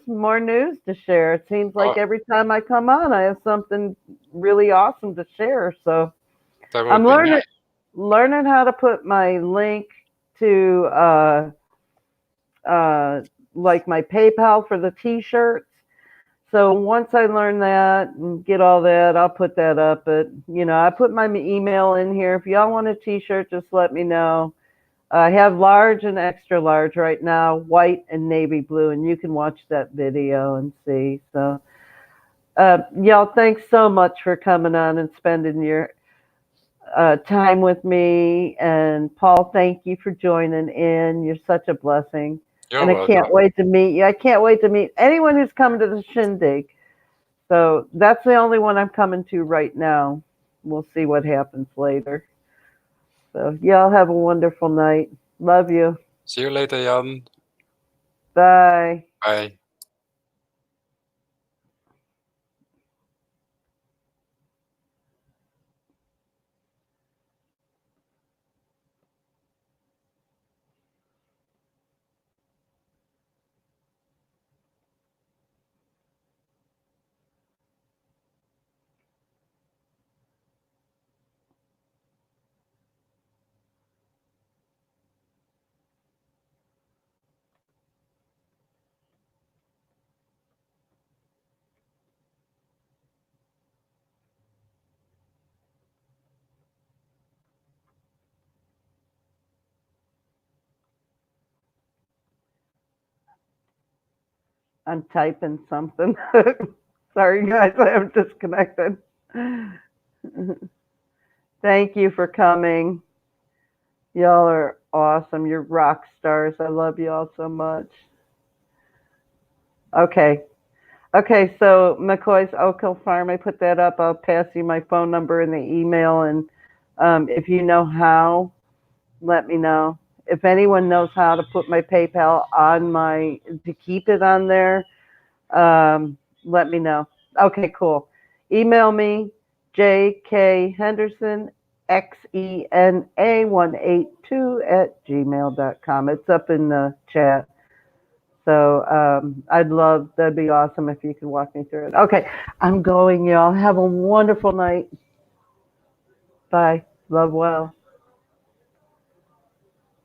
more news to share. It seems like Oh, every time I come on, I have something really awesome to share. So that would I'm be nice. learning how to put my link to uh, like my PayPal for the T-shirts. So once I learn that and get all that, I'll put that up. But I put my email in here. If y'all want a T-shirt, just let me know. I have large and extra large right now, white and navy blue, and you can watch that video and see. So, y'all, thanks so much for coming on and spending your time with me. And Paul, thank you for joining in. You're such a blessing. You're And I can't welcome. wait to meet you. I can't wait to meet anyone who's coming to the shindig. So that's the only one I'm coming to right now. We'll see what happens later. So y'all have a wonderful night. Love you. See you later, Jan. Bye. Bye. I'm typing something. Sorry, guys, I am disconnected. Thank you for coming. Y'all are awesome. You're rock stars. I love y'all so much. Okay. Okay, so McCoy's Oak Hill Farm, I put that up. I'll pass you my phone number and the email. And if you know how, let me know. If anyone knows how to put my PayPal to keep it on there, let me know. Okay, cool. Email me, jkhenderson182 at gmail.com. It's up in the chat. So that'd be awesome if you could walk me through it. Okay, I'm going, y'all. Have a wonderful night. Bye. Love well.